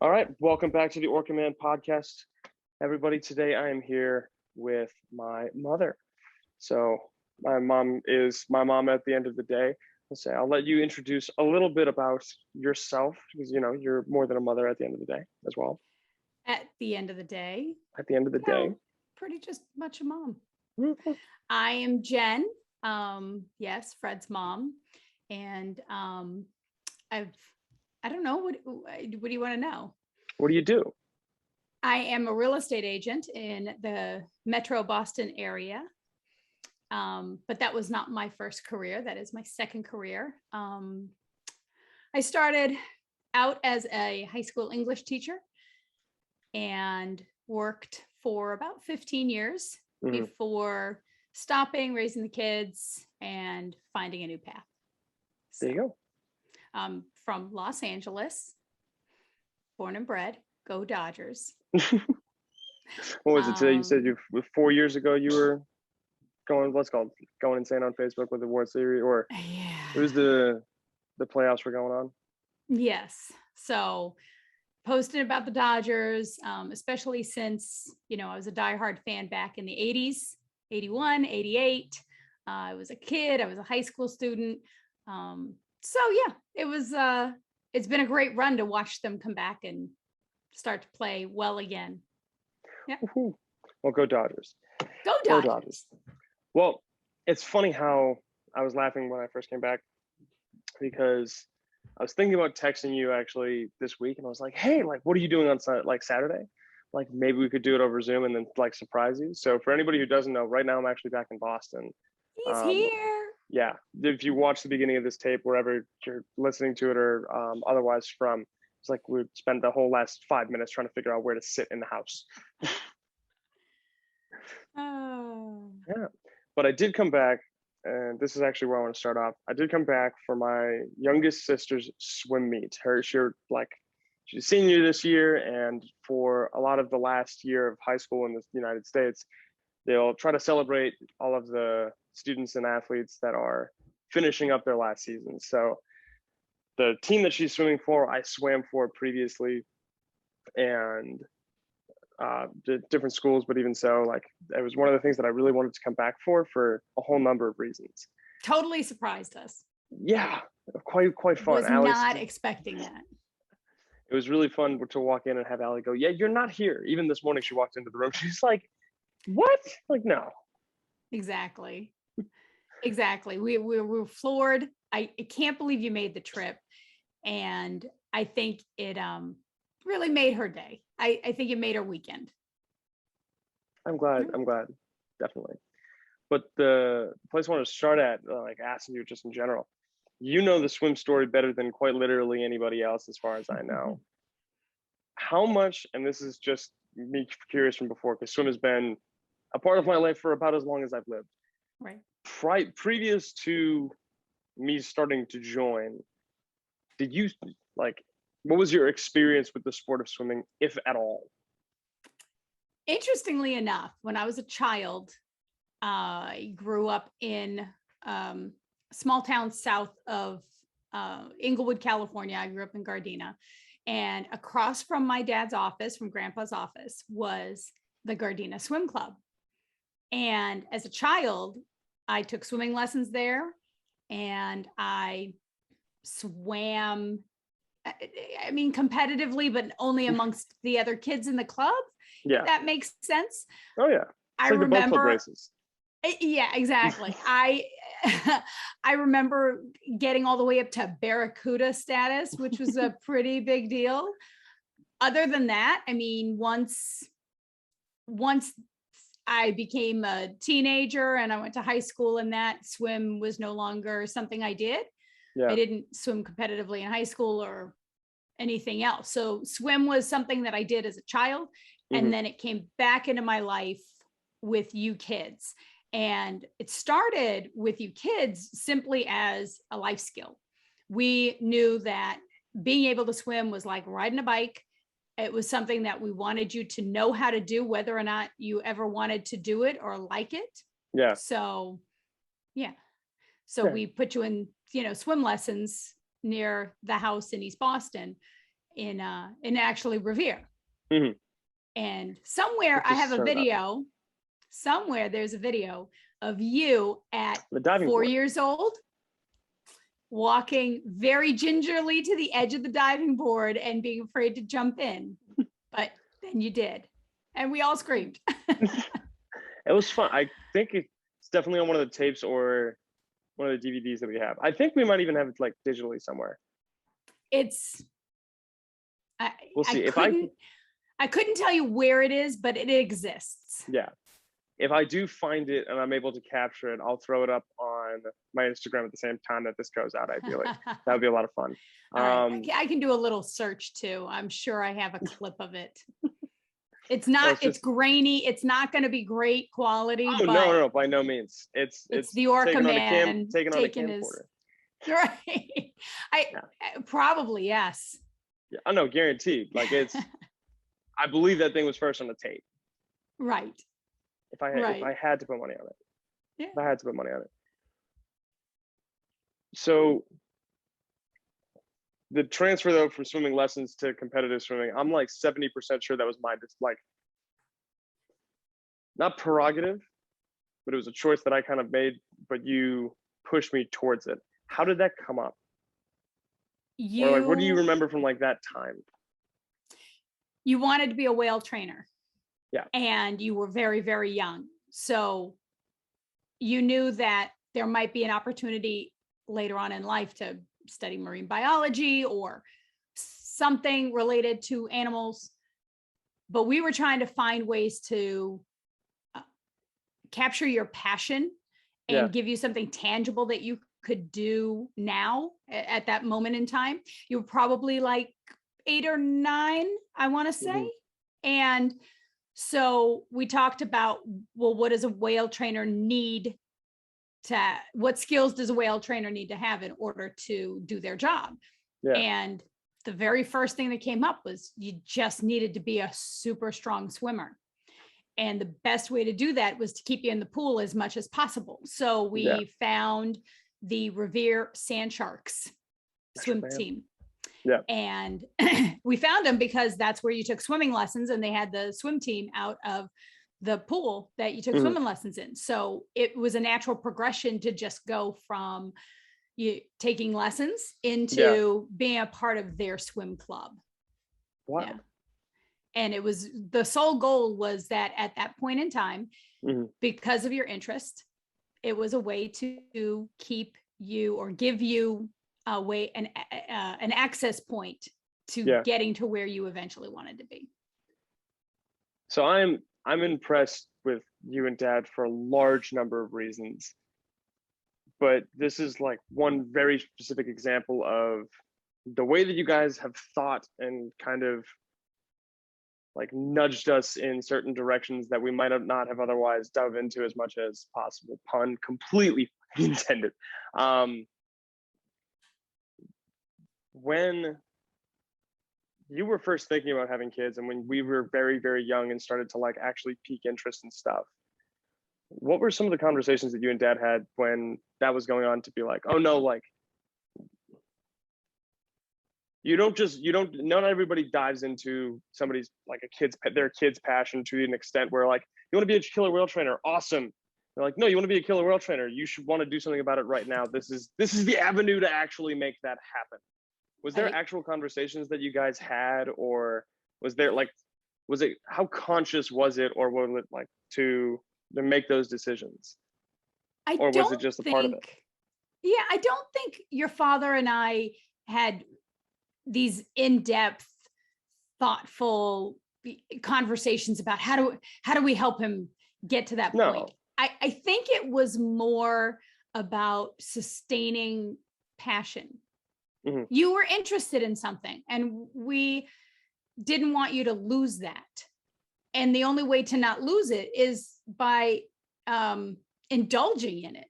All right, welcome back to the Orca Man podcast, everybody. Today I am here with my mother. So my mom is my mom at the end of the day. I'll let you introduce a little bit about yourself because you're more than a mother at the end of the day as well. At the end of the day, At the end of the day, pretty just much a mom. Mhm. I am Jen. Yes, Fred's mom, and I don't know what do you want to know? What do you do? I am a real estate agent in the Metro Boston area. But that was not my first career. That is my second career. I started out as a high school English teacher and worked for about 15 years before stopping, raising the kids, and finding a new path. So, there you go. From Los Angeles, born and bred, go Dodgers. What was it today? You said 4 years ago you were going insane on Facebook with the World Series, or it was the playoffs were going on. Yes. So posting about the Dodgers, especially since, I was a diehard fan back in the 80s, 81, 88. I was a kid. I was a high school student. So yeah, it's been a great run to watch them come back and start to play well again. Yeah. Well, go Dodgers. Go Dodgers. Well, it's funny how I was laughing when I first came back because I was thinking about texting you actually this week, and I was like, "Hey, what are you doing on Saturday? Maybe we could do it over Zoom and then surprise you." So for anybody who doesn't know, right now I'm actually back in Boston. He's here. Yeah, if you watch the beginning of this tape, wherever you're listening to it or otherwise from, it's we spent the whole last 5 minutes trying to figure out where to sit in the house. Oh. Yeah, but I did come back. And this is actually where I want to start off. I did come back for my youngest sister's swim meet. She's a senior this year, and for a lot of the last year of high school in the United States, they'll try to celebrate all of the students and athletes that are finishing up their last season. So the team that she's swimming for, I swam for previously, and different schools, but even so, it was one of the things that I really wanted to come back for a whole number of reasons. Totally surprised us. Yeah, quite fun. Was not expecting that. It was really fun to walk in and have Allie go, "Yeah, you're not here." Even this morning, she walked into the room. She's like, "What?" No. Exactly. We were floored. I can't believe you made the trip, and I think it really made her day. I think it made her weekend. I'm glad. Definitely. But the place I want to start at, asking you just in general, the swim story better than quite literally anybody else, as far as I know. How much, and this is just me curious from before, because swim has been a part of my life for about as long as I've lived. Right. Previous to me starting to join, did you what was your experience with the sport of swimming, if at all? Interestingly enough, when I was a child, I grew up in small town south of Inglewood, California. I grew up in Gardena, and across from my dad's office, from Grandpa's office, was the Gardena Swim Club. And as a child, I took swimming lessons there, and I swam, I mean, competitively, but only amongst the other kids in the club. Yeah, if that makes sense. Oh yeah, I remember the boat club races. Yeah, exactly. I remember getting all the way up to Barracuda status, which was a pretty big deal. Other than that, I mean, once I became a teenager and I went to high school, and that swim was no longer something I did. Yeah. I didn't swim competitively in high school or anything else. So swim was something that I did as a child. And then it came back into my life with you kids. And it started with you kids simply as a life skill. We knew that being able to swim was like riding a bike. It was something that we wanted you to know how to do, whether or not you ever wanted to do it or like it. Yeah. So, yeah. So we put you in, swim lessons near the house in East Boston. in actually Revere. Mhm. And somewhere I have a video, somewhere there's a video of you at The diving 4 board. years old, walking very gingerly to the edge of the diving board and being afraid to jump in. But then you did. And we all screamed. It was fun. I think it's definitely on one of the tapes or one of the DVDs that we have. I think we might even have it like digitally somewhere. It's, We'll see. I couldn't tell you where it is, but it exists. Yeah. If I do find it and I'm able to capture it, I'll throw it up on my Instagram at the same time that this goes out. Ideally, that would be a lot of fun. Right. I can do a little search too. I'm sure I have a clip of it. It's not. It's grainy. It's not going to be great quality. Oh, but no, by no means. It's the Orca Man taken on a camcorder. Right. Probably yes. Yeah, I know, guaranteed. Like I believe that thing was first on the tape. Right. If I had to put money on it. Yeah. If I had to put money on it. So the transfer though from swimming lessons to competitive swimming, I'm like 70% sure that was my like not prerogative, but it was a choice that I kind of made, but you pushed me towards it. How did that come up? Or like what do you remember from like that time? You wanted to be a whale trainer. Yeah. And you were very, very young. So you knew that there might be an opportunity later on in life to study marine biology or something related to animals. But we were trying to find ways to capture your passion and give you something tangible that you could do now at that moment in time. You were probably like 8 or 9, I want to say. And so we talked about, well, what does a whale trainer need what skills does a whale trainer need to have in order to do their job? Yeah. And the very first thing that came up was you just needed to be a super strong swimmer. And the best way to do that was to keep you in the pool as much as possible. So we found the Revere Sand Sharks swim team. Yeah. And we found them because that's where you took swimming lessons, and they had the swim team out of the pool that you took swimming lessons in. So it was a natural progression to just go from you taking lessons into being a part of their swim club. Wow. Yeah. And it was the sole goal was that at that point in time, because of your interest, it was a way to keep you or give you a way, an access point to getting to where you eventually wanted to be. So I'm impressed with you and Dad for a large number of reasons, but this is like one very specific example of the way that you guys have thought and kind of like nudged us in certain directions that we might not have otherwise dove into as much as possible. Pun completely intended. When you were first thinking about having kids and when we were very, very young and started to like actually pique interest in stuff, what were some of the conversations that you and Dad had when that was going on to be like, oh no, like not everybody dives into somebody's like their kid's passion to an extent where like, you want to be a killer whale trainer? Awesome. They're like, no, you want to be a killer whale trainer? You should want to do something about it right now. This is the avenue to actually make that happen. Was there actual conversations that you guys had, or was it, how conscious was it, or was it like to make those decisions? Or was it just a part of it? Yeah, I don't think your father and I had these in-depth, thoughtful conversations about how do we help him get to that point. I think it was more about sustaining passion. You were interested in something and we didn't want you to lose that. And the only way to not lose it is by indulging in it.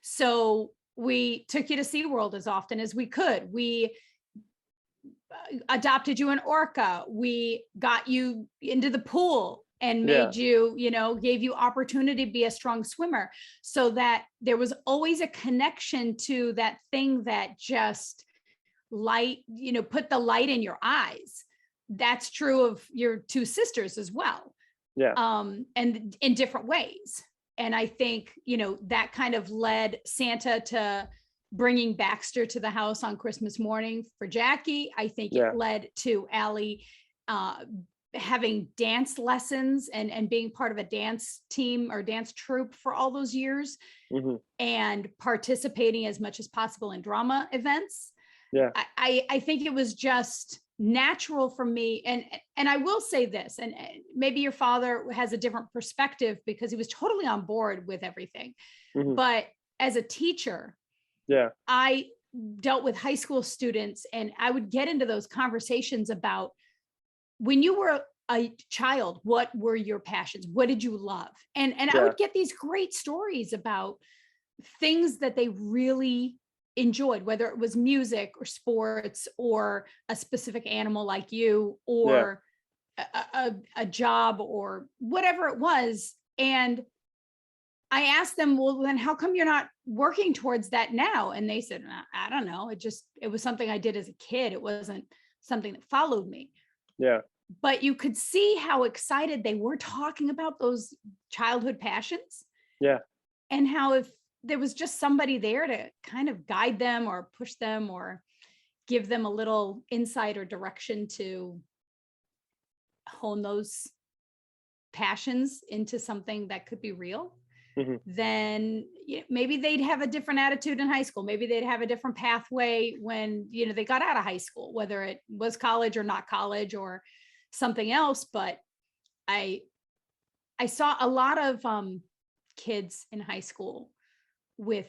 So we took you to SeaWorld as often as we could. We adopted you an orca. We got you into the pool and made you, gave you opportunity to be a strong swimmer, so that there was always a connection to that thing that just light, put the light in your eyes. That's true of your two sisters as well. Yeah. And in different ways. And I think, that kind of led Santa to bringing Baxter to the house on Christmas morning for Jackie. I think it led to Allie having dance lessons and being part of a dance team or dance troupe for all those years, and participating as much as possible in drama events. Yeah. I think it was just natural for me. And I will say this, and maybe your father has a different perspective because he was totally on board with everything. But as a teacher, I dealt with high school students, and I would get into those conversations about when you were a child, what were your passions? What did you love? And I would get these great stories about things that they really enjoyed, whether it was music or sports or a specific animal like you, or a job or whatever it was. And I asked them, well, then how come you're not working towards that now? And they said, I don't know. It was something I did as a kid. It wasn't something that followed me. Yeah. But you could see how excited they were talking about those childhood passions. Yeah. And how if there was just somebody there to kind of guide them or push them or give them a little insight or direction to hone those passions into something that could be real, then maybe they'd have a different attitude in high school. Maybe they'd have a different pathway when, they got out of high school, whether it was college or not college or something else. But I saw a lot of kids in high school with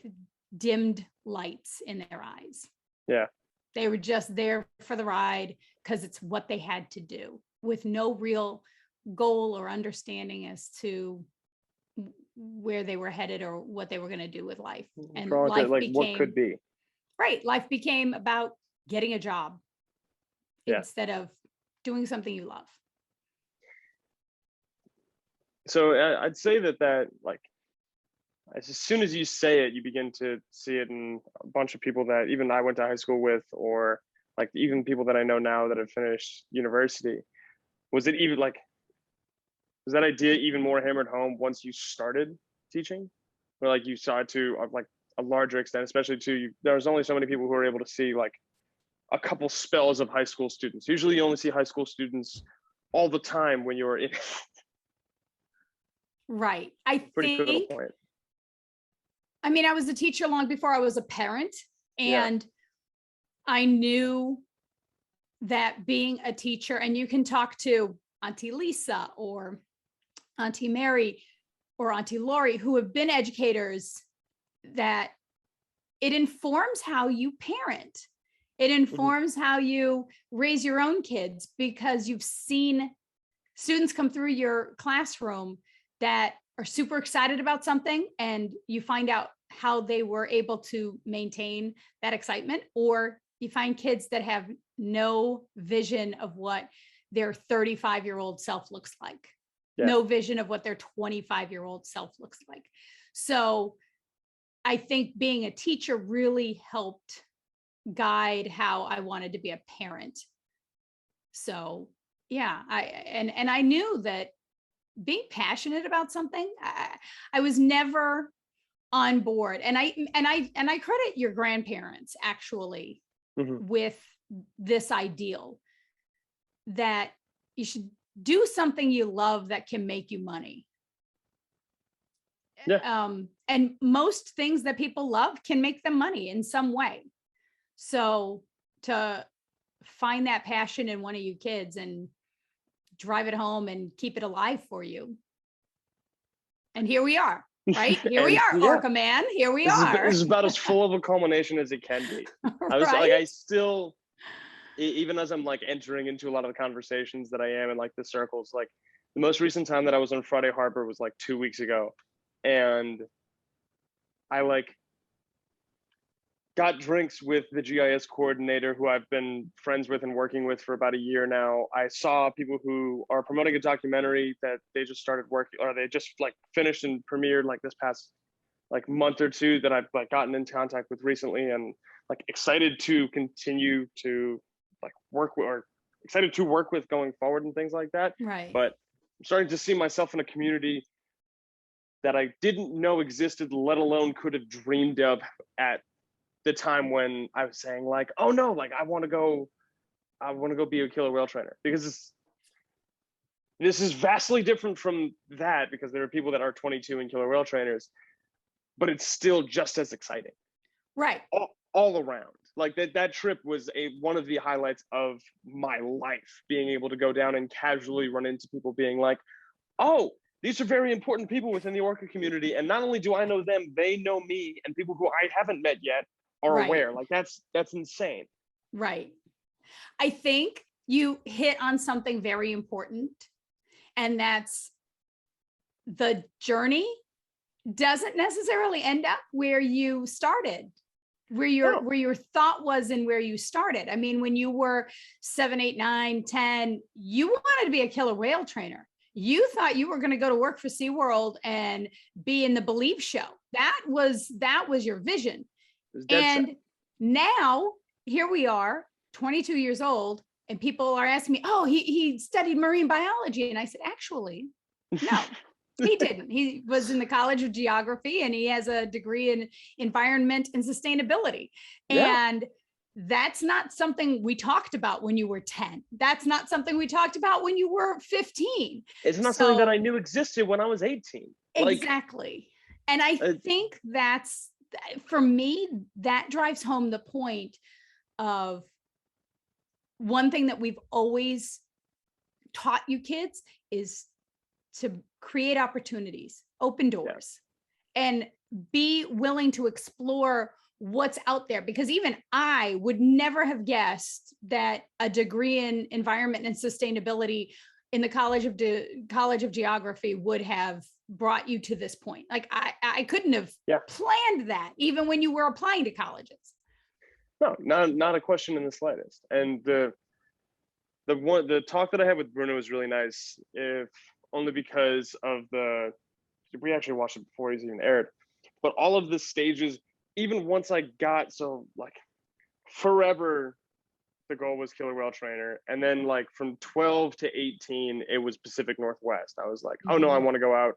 dimmed lights in their eyes. Yeah. They were just there for the ride because it's what they had to do, with no real goal or understanding as to where they were headed or what they were going to do with life. And life became, what could be. Right. Life became about getting a job instead of doing something you love. So I'd say that like, as soon as you say it, you begin to see it in a bunch of people that even I went to high school with, or like even people that I know now that have finished university. Was that idea even more hammered home once you started teaching, or like you saw it to like a larger extent, especially there was only so many people who were able to see like a couple spells of high school students. Usually you only see high school students all the time when you're in. Right. I Pretty think, pivotal point. I mean, I was a teacher long before I was a parent, and I knew that being a teacher, and you can talk to Auntie Lisa or Auntie Mary or Auntie Lori, who have been educators, that it informs how you parent. It informs how you raise your own kids, because you've seen students come through your classroom that are super excited about something, and you find out how they were able to maintain that excitement, or you find kids that have no vision of what their 35-year-old self looks like, no vision of what their 25-year-old self looks like. So I think being a teacher really helped guide how I wanted to be a parent. So yeah, I knew that being passionate about something, I was never on board. And I credit your grandparents actually with this ideal that you should do something you love that can make you money. And most things that people love can make them money in some way. So to find that passion in one of you kids and drive it home and keep it alive for you. And here we are, right? Here we are, Orca Man. Here we are. This is about as full of a culmination as it can be. I was like, I still, even as I'm like entering into a lot of the conversations that I am in like the circles, like the most recent time that I was on Friday Harbor was like 2 weeks ago. And I like got drinks with the GIS coordinator who I've been friends with and working with for about a year now. I saw people who are promoting a documentary that they just started working, or they just like finished and premiered like this past like month or two, that I've like gotten in contact with recently. And like excited to continue to like work with, or excited to work with going forward and things like that. Right. But I'm starting to see myself in a community that I didn't know existed, let alone could have dreamed of at the time when I was saying like, oh no, like I want to go be a killer whale trainer, because this is vastly different from that, because there are people that are 22 and killer whale trainers, but it's still just as exciting. Right. All around. Like that trip was one of the highlights of my life, being able to go down and casually run into people being like, oh, these are very important people within the orca community. And not only do I know them, they know me, and people who I haven't met yet are Right. aware. Like that's insane. Right. I think you hit on something very important, and that's the journey doesn't necessarily end up where you started, where your thought was and where you started. I mean, when you were 7, 8, 9, 10, you wanted to be a killer whale trainer. You thought you were going to go to work for SeaWorld and be in the Believe show. That was your vision. And now here we are, 22 years old, and people are asking me, oh, he studied marine biology. And I said, actually, no, he didn't. He was in the College of Geography, and he has a degree in environment and sustainability. Yeah. And that's not something we talked about when you were 10. That's not something we talked about when you were 15. It's not something that I knew existed when I was 18. Exactly. And I think that's, for me, that drives home the point of one thing that we've always taught you kids is to create opportunities, open doors, and be willing to explore what's out there. Because even I would never have guessed that a degree in environment and sustainability in the College of Geography would have brought you to this point. Like I couldn't have planned that, even when you were applying to colleges. No, not a question in the slightest. And the talk that I had with Bruno was really nice, if only because of we actually watched it before he's even aired, but all of the stages, even once I got, so like forever, the goal was killer whale trainer. And then like from 12 to 18, it was Pacific Northwest. I was like, oh no, I want to go out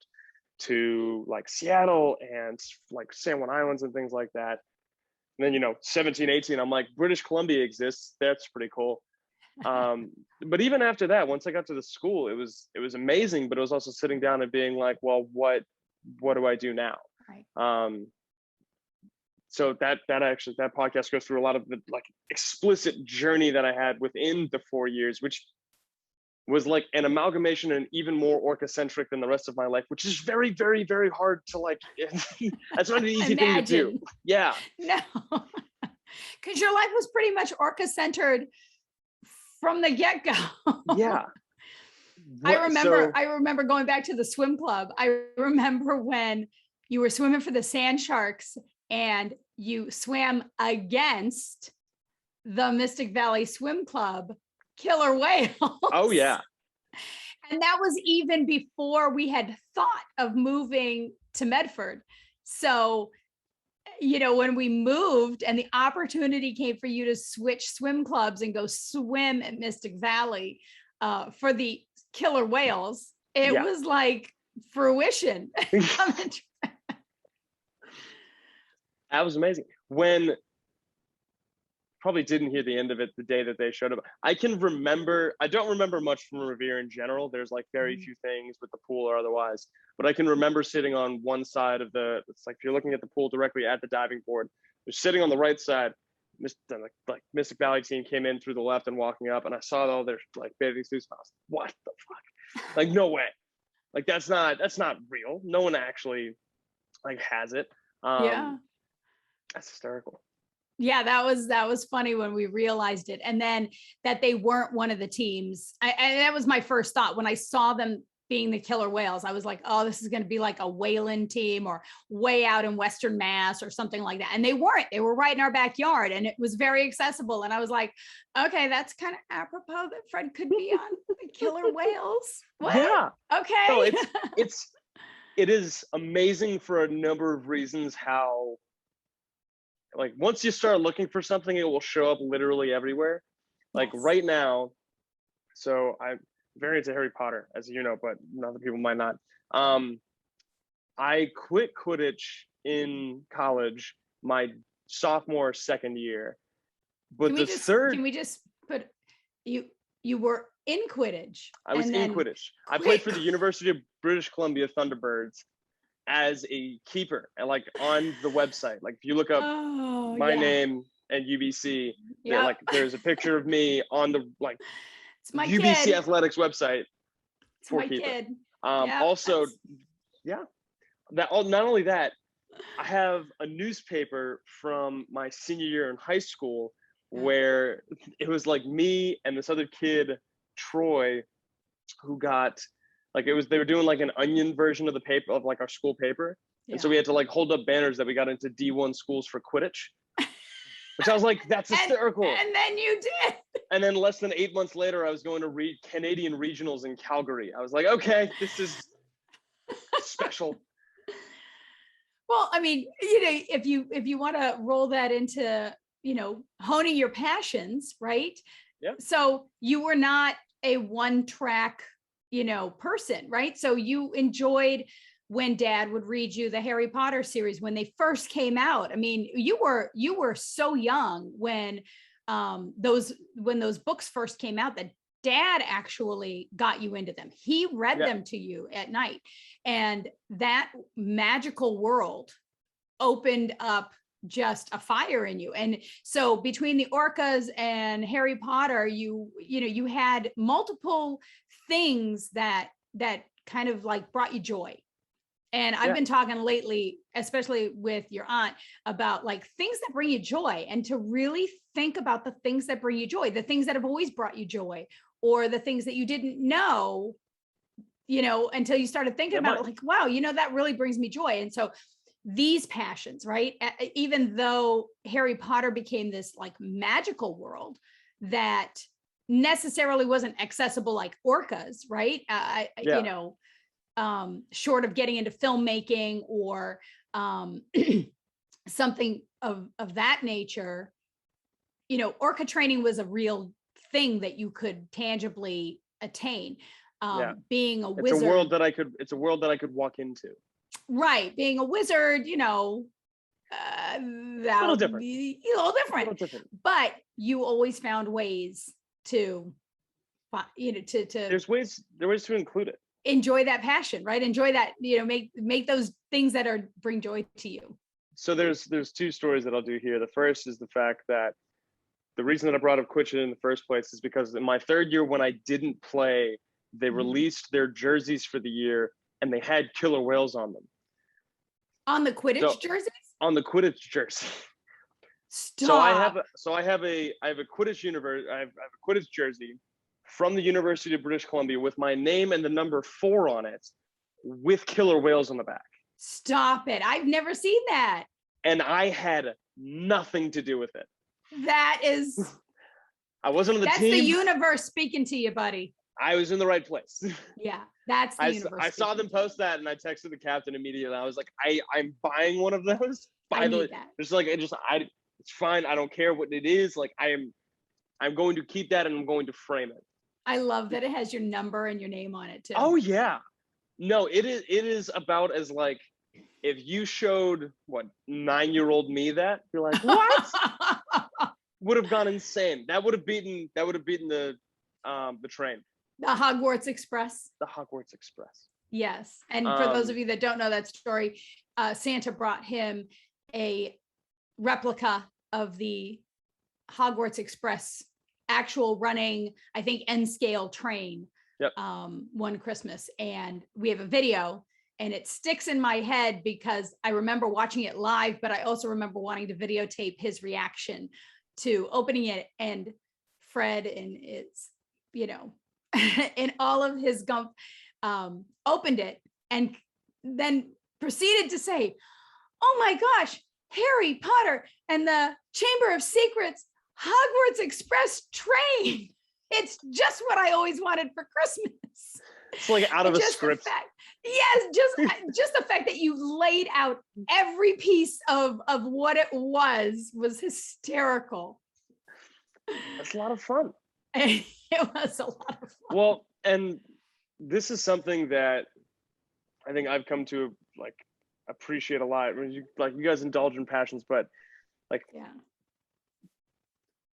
to like Seattle and like San Juan Islands and things like that. And then, 17, 18, I'm like, British Columbia exists. That's pretty cool. But even after that, once I got to the school, it was amazing, but it was also sitting down and being like, well, what do I do now? Right. So that podcast goes through a lot of the like explicit journey that I had within the 4 years, which was like an amalgamation and even more orca-centric than the rest of my life, which is very, very, very hard to like, that's not an easy thing to do. Yeah. No, because your life was pretty much orca-centered from the get-go. Yeah. I remember going back to the swim club. I remember when you were swimming for the sand sharks and you swam against the Mystic Valley Swim Club killer whales. Oh yeah. And that was even before we had thought of moving to Medford. So, when we moved and the opportunity came for you to switch swim clubs and go swim at Mystic Valley for the killer whales, it was like fruition. That was amazing. When probably didn't hear the end of it the day that they showed up. I don't remember much from Revere in general. There's like very few things with the pool or otherwise, but I can remember sitting on one side of it's like, if you're looking at the pool directly at the diving board, they're sitting on the right side. Like Mystic Valley team came in through the left and walking up, and I saw all their like bathing suits. And I was like, what the fuck? Like, no way. Like that's not real. No one actually like has it. That's hysterical. Yeah, that was funny when we realized it. And then that they weren't one of the teams. And that was my first thought when I saw them being the killer whales. I was like, oh, this is going to be like a whaling team or way out in Western Mass or something like that. And they weren't. They were right in our backyard, and it was very accessible. And I was like, okay, that's kind of apropos that Fred could be on the killer whales. What? Yeah. Okay. So it is amazing for a number of reasons how like once you start looking for something, it will show up literally everywhere. Like Yes. right now, so I'm very into Harry Potter, as you know, but other people might not. I quit Quidditch in college my sophomore second year, but Can we just put you were in Quidditch? I was and in then Quidditch. I played for the University of British Columbia Thunderbirds as a keeper, and like on the website, like if you look up Oh, my yeah. name and UBC, Yeah. like there's a picture of me on the like It's my UBC kid. Athletics website It's for my keeper. kid. Yep, Also, yeah, that not only that, I have a newspaper from my senior year in high school where it was like me and this other kid, Troy, who got like they were doing like an onion version of the paper of like our school paper. And so we had to like hold up banners that we got into D1 schools for Quidditch, which I was like, that's hysterical. And then you did. And then less than 8 months later, I was going to read Canadian regionals in Calgary. I was like, okay, this is special. Well, I mean, you know, if you want to roll that into, you know, honing your passions, right? Yeah. So you were not a one track, you know, person, right? So you enjoyed when Dad would read you the Harry Potter series when they first came out. I mean, you were so young when those books first came out that Dad actually got you into them. He read them to you at night, and that magical world opened up just a fire in you. And so between the Orcas and Harry Potter, you know, you had multiple things that kind of like brought you joy. And I've been talking lately, especially with your aunt, about like things that bring you joy, and to really think about the things that bring you joy, the things that have always brought you joy, or the things that you didn't know, you know, until you started thinking about it, like, wow, you know, that really brings me joy. And so these passions, right? Even though Harry Potter became this like magical world that necessarily wasn't accessible like orcas, right? You know, short of getting into filmmaking or something of that nature, you know, orca training was a real thing that you could tangibly attain. Being a wizard, it's a world that I could walk into. Right, being a wizard, you know, that'll be a little different. But you always found ways to, you know, to there's ways to include it. Enjoy that passion, right? Enjoy that, you know, make those things that bring joy to you. So there's two stories that I'll do here. The first is the fact that the reason that I brought up Quidditch in the first place is because in my third year when I didn't play, they released their jerseys for the year and they had killer whales on them. On the Quidditch jerseys? On the Quidditch jersey. Stop. So I have a Quidditch I have a Quidditch jersey from the University of British Columbia with my name and the number 4 on it, with killer whales on the back. Stop it! I've never seen that. And I had nothing to do with it. That is. I wasn't on the team. That's the universe speaking to you, buddy. I was in the right place. Yeah, that's the universe. I saw them post that, and I texted the captain immediately. I was like, I'm buying one of those. By the way, it's fine. I don't care what it is. Like I'm going to keep that, and I'm going to frame it. I love that it has your number and your name on it too. Oh yeah, no, it is about as like if you showed 9-year-old me that, you're like, what? Would have gone insane. That would have beaten the train. The Hogwarts Express. The Hogwarts Express. Yes. And for those of you that don't know that story, Santa brought him a replica of the Hogwarts Express actual running, I think, N-scale train one Christmas. And we have a video, and it sticks in my head because I remember watching it live, but I also remember wanting to videotape his reaction to opening it, and Fred and it's, you know, in all of his gump, opened it and then proceeded to say, oh my gosh, Harry Potter and the Chamber of Secrets Hogwarts Express train. It's just what I always wanted for Christmas. It's like out of a Just the script. fact, yes, just the fact that you laid out every piece of what it was hysterical. It's a lot of fun. It was a lot of fun. Well, and this is something that I think I've come to like appreciate a lot. I mean, you guys indulge in passions, but like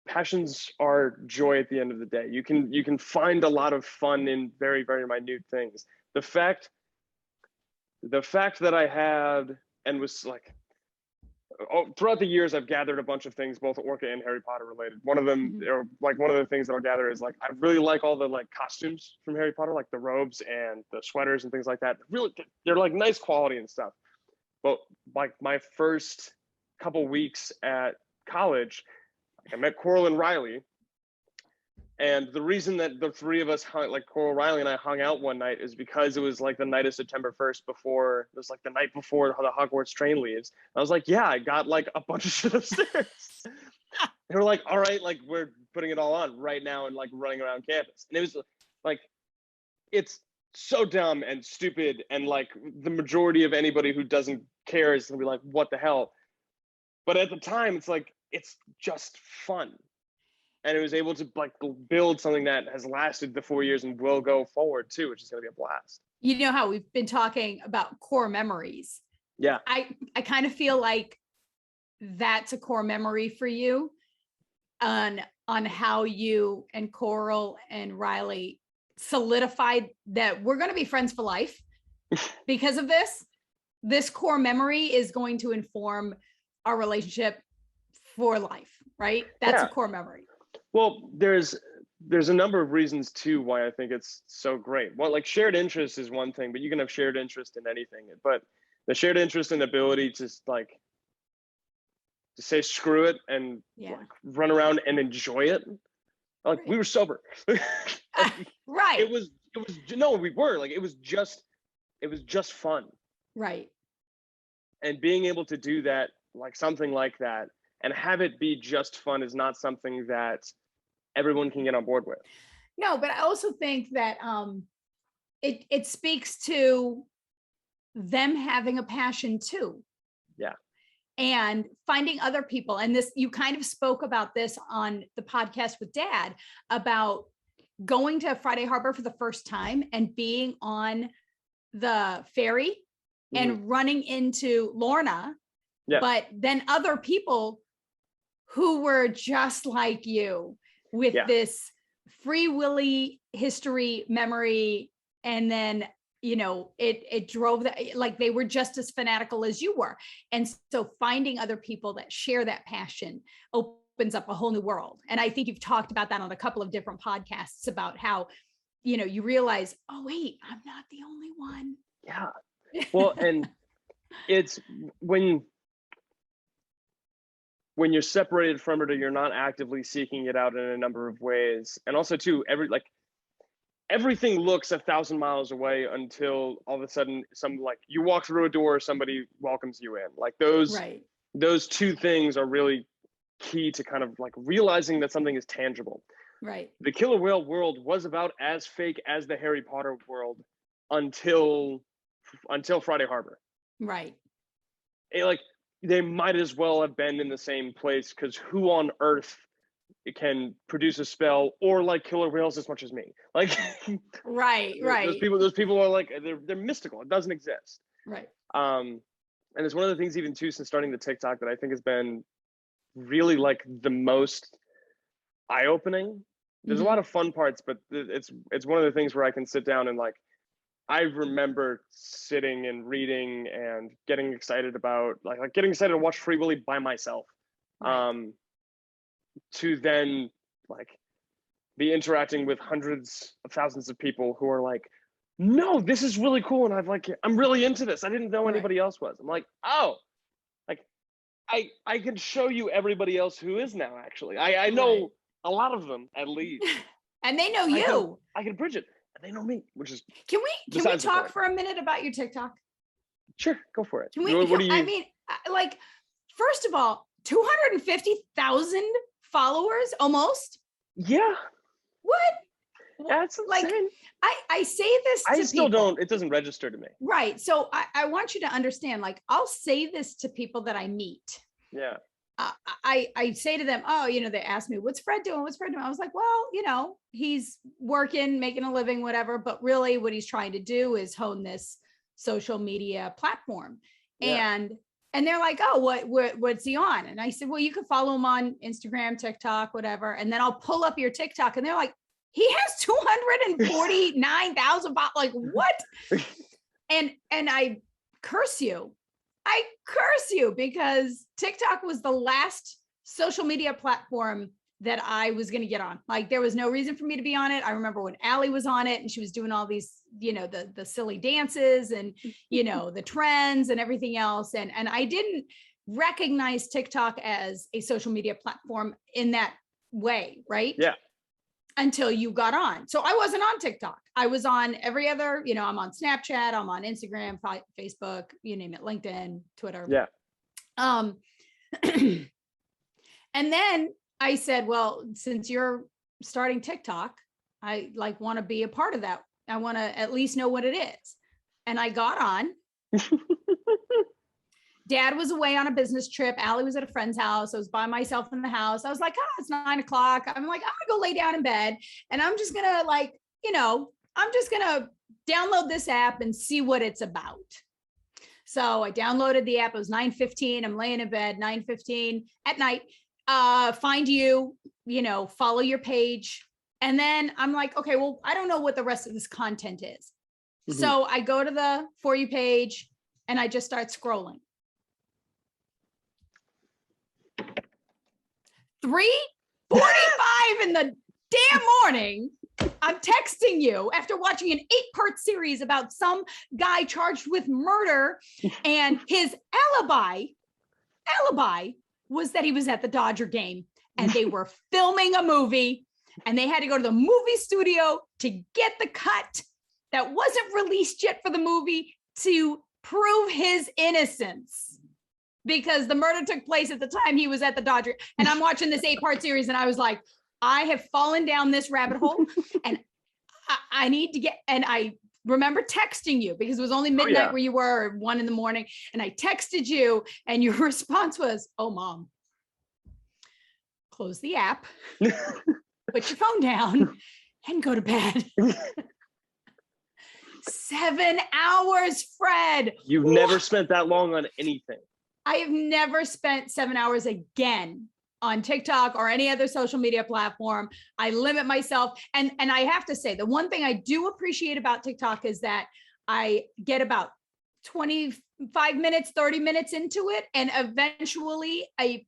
passions are joy at the end of the day. You can find a lot of fun in very, very minute things. The fact that I had and was like, throughout the years, I've gathered a bunch of things, both Orca and Harry Potter related. One of them, or like one of the things that I'll gather is like, I really like all the like costumes from Harry Potter, like the robes and the sweaters and things like that. Really, they're like nice quality and stuff. But like my first couple weeks at college, I met Coral and Riley. And the reason that the three of us like Coral, Riley, and I hung out one night is because it was like the night of September 1st it was like the night before the Hogwarts train leaves. And I was like, yeah, I got like a bunch of shit upstairs. And we're like, all right, like we're putting it all on right now and like running around campus. And it was like, it's so dumb and stupid. And like the majority of anybody who doesn't care is gonna be like, what the hell? But at the time, it's like, it's just fun. And it was able to like build something that has lasted the 4 years and will go forward too, which is going to be a blast. You know how we've been talking about core memories. Yeah. I kind of feel like that's a core memory for you on how you and Coral and Riley solidified that we're going to be friends for life because of this. This core memory is going to inform our relationship for life, right? That's a core memory. Well, there's a number of reasons too why I think it's so great. Well, like shared interest is one thing, but you can have shared interest in anything. But the shared interest and ability to like to say screw it and like run around and enjoy it. Like we were sober. Right. It was no, we were like it was just fun. Right. And being able to do that, like something like that, and have it be just fun is not something that everyone can get on board with. No, but I also think that it speaks to them having a passion too. Yeah. And finding other people. And this, you kind of spoke about this on the podcast with Dad about going to Friday Harbor for the first time and being on the ferry and running into Lorna. Yeah. But then other people who were just like you with this free willy history memory. And then, you know, it drove that, like they were just as fanatical as you were. And so finding other people that share that passion opens up a whole new world. And I think you've talked about that on a couple of different podcasts about how, you know, you realize, oh, wait, I'm not the only one. Yeah. Well, and it's when you're separated from it or you're not actively seeking it out in a number of ways. And also too, everything looks 1,000 miles away until all of a sudden you walk through a door, somebody welcomes you in. Like those two things are really key to kind of like realizing that something is tangible. Right. The killer whale world was about as fake as the Harry Potter world until Friday Harbor. Right. They might as well have been in the same place, because who on earth can produce a spell or like killer whales as much as me? Like, right. Those people are like they're mystical. It doesn't exist. Right. And it's one of the things even too since starting the TikTok that I think has been really like the most eye-opening. There's a lot of fun parts, but it's one of the things where I can sit down and like I remember sitting and reading and getting excited about like getting excited to watch Free Willy by myself. Right. To then like be interacting with hundreds of thousands of people who are like, no, this is really cool. And I'm really into this. I didn't know anybody else was. I'm like, oh, like I can show you everybody else who is now actually. I know a lot of them at least. And they know you. I can bridge it. And they know me, which is Can we talk for a minute about your TikTok? Sure, go for it. Can we? I mean, like, first of all, 250,000 followers almost. Yeah. That's like, insane. I say this to I still people. don't, it doesn't register to me. Right. So I want you to understand, like, I'll say this to people that I meet. Yeah. I say to them, oh, they ask me, what's Fred doing? What's Fred doing? I was like, well, he's working, making a living, whatever. But really what he's trying to do is hone this social media platform. Yeah. And they're like, oh, what's he on? And I said, well, you can follow him on Instagram, TikTok, whatever. And then I'll pull up your TikTok and they're like, he has 249,000, like what? And I curse you. I curse you, because TikTok was the last social media platform that I was going to get on. Like, there was no reason for me to be on it. I remember when Allie was on it and she was doing all these, the silly dances and, the trends and everything else. And I didn't recognize TikTok as a social media platform in that way. Right. Yeah. Until you got on. So I wasn't on TikTok. I was on every other, I'm on Snapchat, I'm on Instagram, Facebook, you name it, LinkedIn, Twitter. Yeah. And then I said, well, since you're starting TikTok, I want to be a part of that. I want to at least know what it is. And I got on. Dad was away on a business trip. Allie was at a friend's house. I was by myself in the house. I was like, it's 9 o'clock. I'm like, I'm gonna go lay down in bed and I'm just gonna I'm just gonna download this app and see what it's about. So I downloaded the app. It was 9:15. I'm laying in bed, 9:15 at night. Find you, follow your page. And then I'm like, okay, well, I don't know what the rest of this content is. Mm-hmm. So I go to the For You page and I just start scrolling. 3:45 in the damn morning, I'm texting you after watching an 8-part series about some guy charged with murder, and his alibi was that he was at the Dodger game and they were filming a movie and they had to go to the movie studio to get the cut that wasn't released yet for the movie to prove his innocence, because the murder took place at the time he was at the Dodger. And I'm watching this 8-part series and I was like, I have fallen down this rabbit hole and I need to get, and I remember texting you because it was only midnight where you were, or 1 a.m. And I texted you and your response was, oh, Mom, close the app, put your phone down and go to bed. 7 hours, Fred. You've never spent that long on anything. I have never spent 7 hours again on TikTok or any other social media platform. I limit myself. And I have to say, the one thing I do appreciate about TikTok is that I get about 25 minutes, 30 minutes into it. And eventually a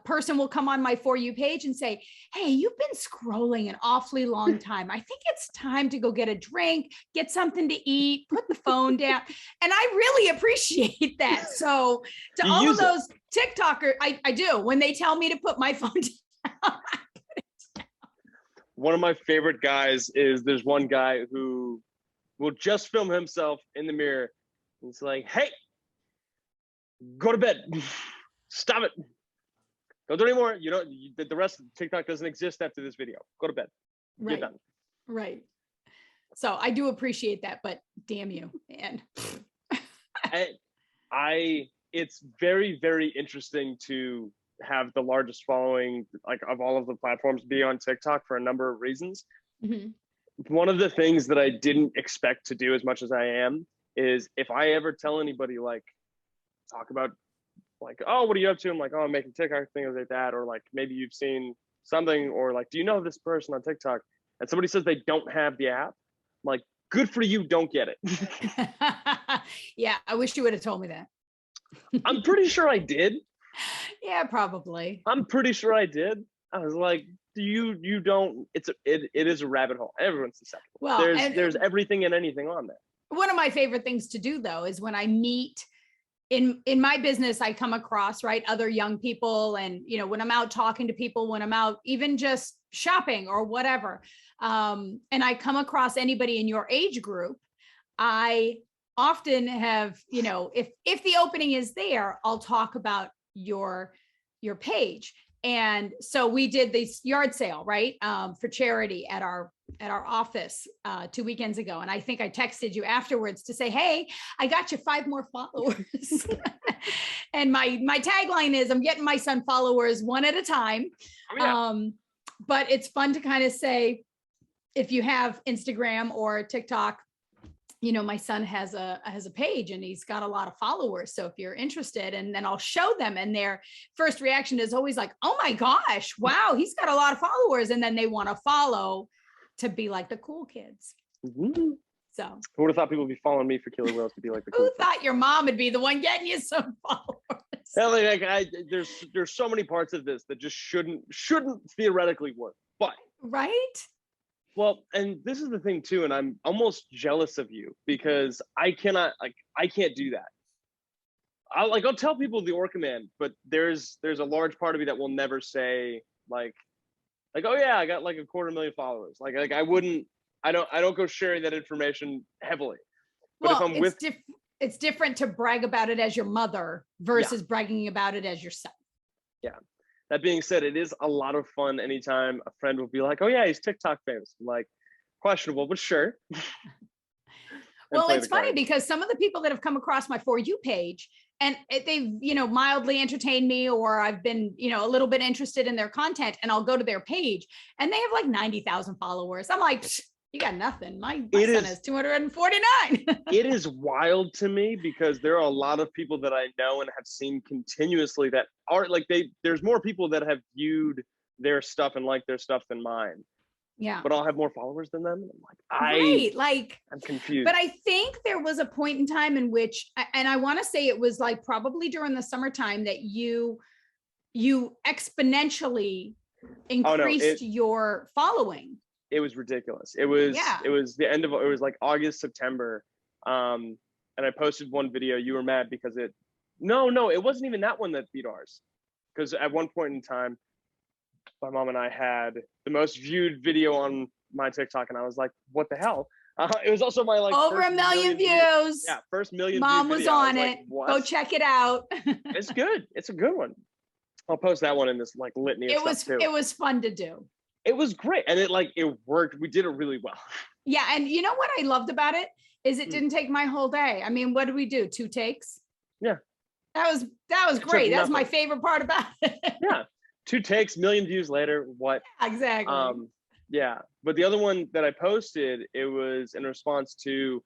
person will come on my For You page and say, hey, you've been scrolling an awfully long time. I think it's time to go get a drink, get something to eat, put the phone down. And I really appreciate that. So to all of those TikTokers, I do, when they tell me to put my phone down, I put it down. One of my favorite guys is, there's one guy who will just film himself in the mirror. It's like, hey, go to bed. Stop it. Don't do anymore. The rest of TikTok doesn't exist after this video. Go to bed. Right. You're done. Right. So I do appreciate that, but damn you, man. It's very, very interesting to have the largest following, like, of all of the platforms, be on TikTok for a number of reasons. Mm-hmm. One of the things that I didn't expect to do as much as I am is, if I ever tell anybody, like, talk about, like, oh, what are you up to? I'm like, oh, I'm making TikTok, things like that. Or like, maybe you've seen something, or like, do you know this person on TikTok? And somebody says they don't have the app. I'm like, good for you, don't get it. Yeah, I wish you would have told me that. I'm pretty sure I did. Yeah, probably. I'm pretty sure I did. I was like, you don't, it is a rabbit hole. Everyone's susceptible. Well, there's everything and anything on there. One of my favorite things to do, though, is when I meet in my business, I come across, right, other young people. And, when I'm out talking to people, when I'm out even just shopping or whatever, and I come across anybody in your age group, I often have, if the opening is there, I'll talk about your page. And so we did this yard sale, right, for charity at our office 2 weekends ago. And I think I texted you afterwards to say, hey, I got you 5 more followers. And my tagline is, I'm getting my son followers one at a time. Oh, yeah. But it's fun to kind of say, if you have Instagram or TikTok, my son has a page and he's got a lot of followers. So if you're interested, and then I'll show them, and their first reaction is always like, oh my gosh, wow, he's got a lot of followers. And then they want to follow to be like the cool kids. Mm-hmm. So who would have thought people would be following me for killer whales to be like the cool who thought your mom would be the one getting you some followers? Yeah, there's so many parts of this that just shouldn't theoretically work. But right. Well, and this is the thing too, and I'm almost jealous of you because I can't do that. I'll tell people the Orca Man, but there's a large part of me that will never say like, oh yeah, I got like 250,000 followers. Like I don't go sharing that information heavily. But well, if I'm with, it's different to brag about it as your mother versus bragging about it as yourself. Yeah. That being said, it is a lot of fun anytime a friend will be like, oh yeah, he's TikTok famous. I'm like, questionable, but sure. Well, it's funny because some of the people that have come across my For You page, and they've, mildly entertained me, or I've been, a little bit interested in their content, and I'll go to their page and they have like 90,000 followers. I'm like, you got nothing. My son has 249. It is wild to me because there are a lot of people that I know and have seen continuously that are like, there's more people that have viewed their stuff and like their stuff than mine. Yeah. But I'll have more followers than them. And I'm confused. But I think there was a point in time in which, and I want to say it was like probably during the summertime, that you exponentially increased your following. It was ridiculous. It was like August, September. And I posted one video. You were mad because it wasn't even that one that beat ours. Because at one point in time, my mom and I had the most viewed video on my TikTok, and I was like, what the hell? It was also my over 1 million views. Yeah, first million. Mom was on it. Like, go check it out. It's good. It's a good one. I'll post that one in this like litany of stuff too. It was fun to do. It was great, and it worked. We did it really well. Yeah, and you know what I loved about it is it didn't take my whole day. I mean, what did we do? 2 takes? Yeah. That was great. That's my favorite part about it. Yeah. 2 takes, million views later. What? Yeah, exactly. Yeah. But the other one that I posted, it was in response to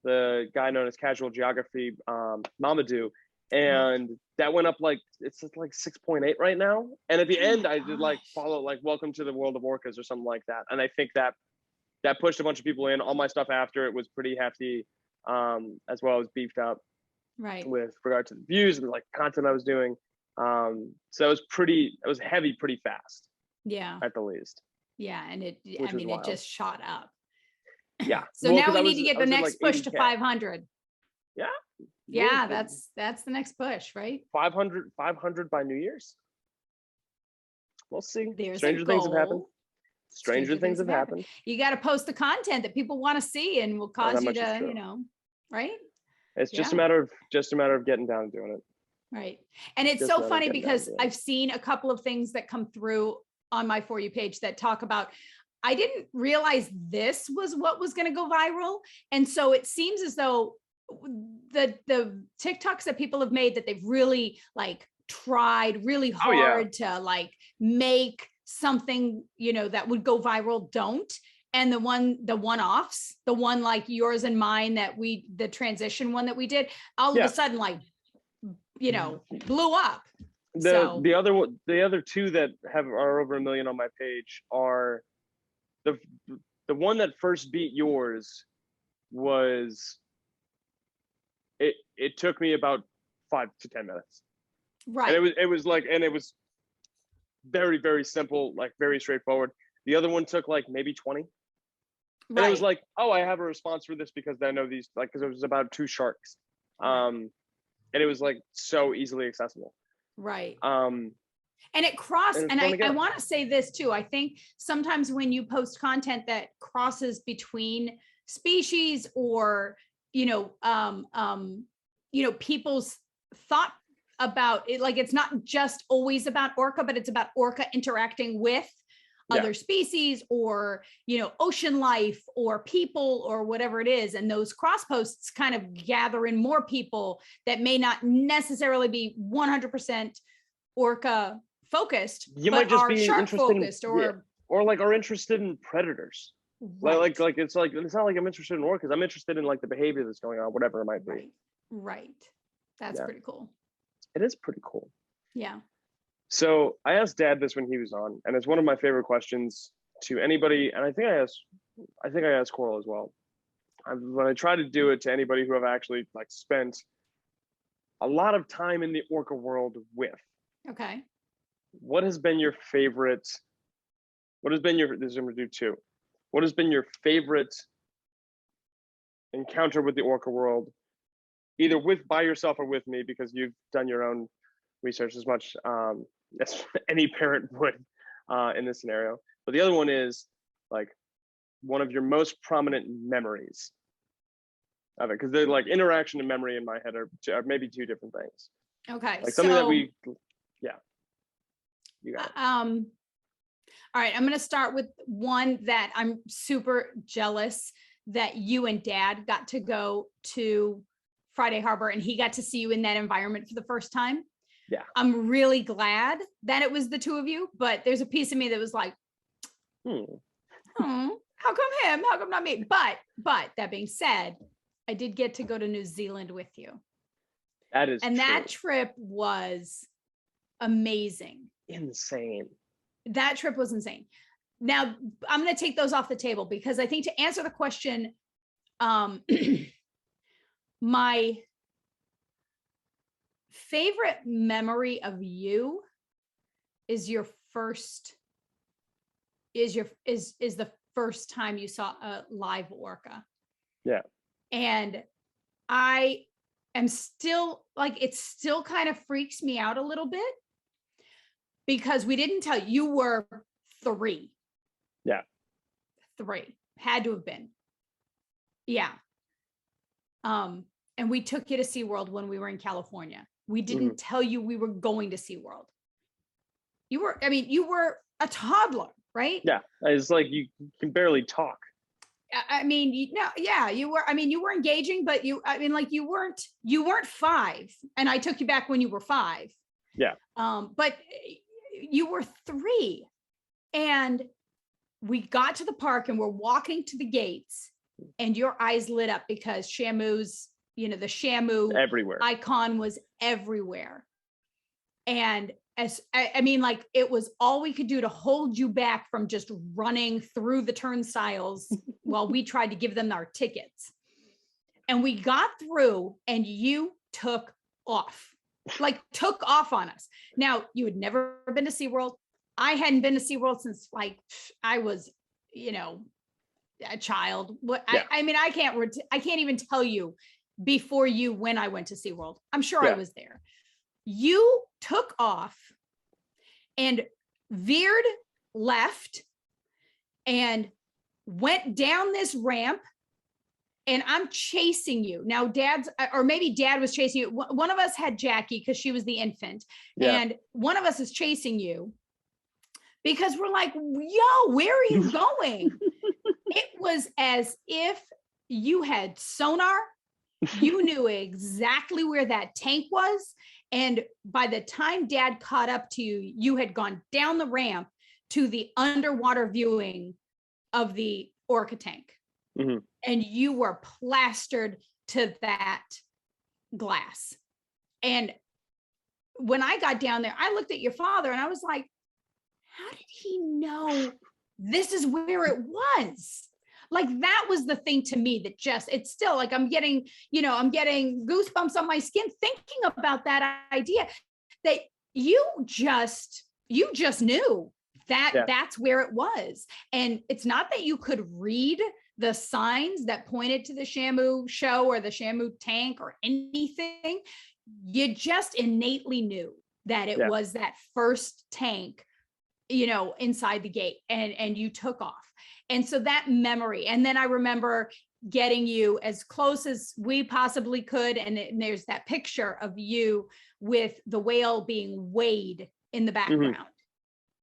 the guy known as Casual Geography, Mamadou. And that went up it's like 6.8 right now. And at the end, I did follow welcome to the world of orcas or something like that. And I think that pushed a bunch of people in. All my stuff after it was pretty hefty, as well as beefed up with regard to the views and content I was doing. So it was heavy pretty fast. Yeah. At the least. Yeah. And it just shot up. Yeah. So now we need to get the next push to 500. Yeah. Yeah, that's the next push, right? 500 by New Year's. We'll see. Stranger things have happened. Stranger things have happened. You got to post the content that people want to see and will cause you to, right? It's just a matter of getting down and doing it. Right. And it's so funny because I've seen a couple of things that come through on my For You page that talk about, I didn't realize this was what was going to go viral. And so it seems as though the TikToks that people have made that they've really tried really hard to make something, that would go viral don't. And the one-offs, the one like yours and mine the transition one that we did, all of a sudden blew up. The other 2 that are over 1 million on my page are the one that first beat yours was it took me about 5 to 10 minutes. Right. And it was very, very simple, very straightforward. The other one took maybe 20. Right. And it was I have a response for this because I know these, because it was about 2 sharks. And it was so easily accessible. Right. And it crossed, and I want to say this too. I think sometimes when you post content that crosses between species or, people's thought about it. Like, it's not just always about orca, but it's about orca interacting with other species, or, you know, ocean life, or people, or whatever it is. And those cross posts kind of gather in more people that may not necessarily be 100% orca focused, You but might just are be shark interested focused, or like are interested in predators. right. Like it's not like I'm interested in orcas. I'm interested in like the behavior that's going on, whatever it might be. Right. That's pretty cool. It is pretty cool. Yeah. So I asked Dad this when he was on, and it's one of my favorite questions to anybody. And I think I asked Coral as well. When I try to do it to anybody who I've actually like spent a lot of time in the orca world with. Okay. What has been your favorite? What has been your? This is I'm gonna do two. What has been your favorite encounter with the orca world, either by yourself or with me, because you've done your own research as much as any parent would in this scenario. But the other one is like one of your most prominent memories of it, because they're like interaction and memory in my head are maybe two different things. Okay. Like something that we, you got it. All right, I'm going to start with one that I'm super jealous that you and Dad got to go to Friday Harbor, and he got to see you in that environment for the first time. Yeah. I'm really glad that it was the two of you, but there's a piece of me that was like, how come him? How come not me? But that being said, I did get to go to New Zealand with you. That is and true. That trip was amazing. Insane. That trip was insane. Now, I'm going to take those off the table, because I think to answer the question, my favorite memory of you is the first time you saw a live orca. Yeah. And I am still like, it still kind of freaks me out a little bit, because we didn't tell you. You were 3. Yeah. 3 had to have been. Yeah. And we took you to SeaWorld when we were in California. We didn't tell you we were going to SeaWorld. You were a toddler, right? Yeah. It's like you can barely talk. I mean, you were. I mean, you were engaging, but you weren't 5, and I took you back when you were 5. Yeah. But you were 3, and we got to the park and we're walking to the gates, and your eyes lit up because Shamu's, the Shamu everywhere icon was everywhere. And it was all we could do to hold you back from just running through the turnstiles while we tried to give them our tickets. And we got through, and you took off on us. Now, you had never been to SeaWorld. I hadn't been to SeaWorld since I was, a child. I can't even tell you before you when I went to SeaWorld. I'm sure I was there. You took off and veered left and went down this ramp, and I'm chasing you. Now, maybe Dad was chasing you. One of us had Jackie because she was the infant. Yeah. And one of us is chasing you because we're like, yo, where are you going? It was as if you had sonar. You knew exactly where that tank was. And by the time Dad caught up to you, you had gone down the ramp to the underwater viewing of the orca tank. Mm-hmm. And you were plastered to that glass. And when I got down there, I looked at your father and I was like, how did he know this is where it was? Like, that was the thing to me that it's still like, I'm getting goosebumps on my skin thinking about that idea that you just knew that that's where it was. And it's not that you could read the signs that pointed to the Shamu show or the Shamu tank or anything. You just innately knew that it was that first tank, inside the gate, and you took off. And so that memory, and then I remember getting you as close as we possibly could. And there's that picture of you with the whale being weighed in the background.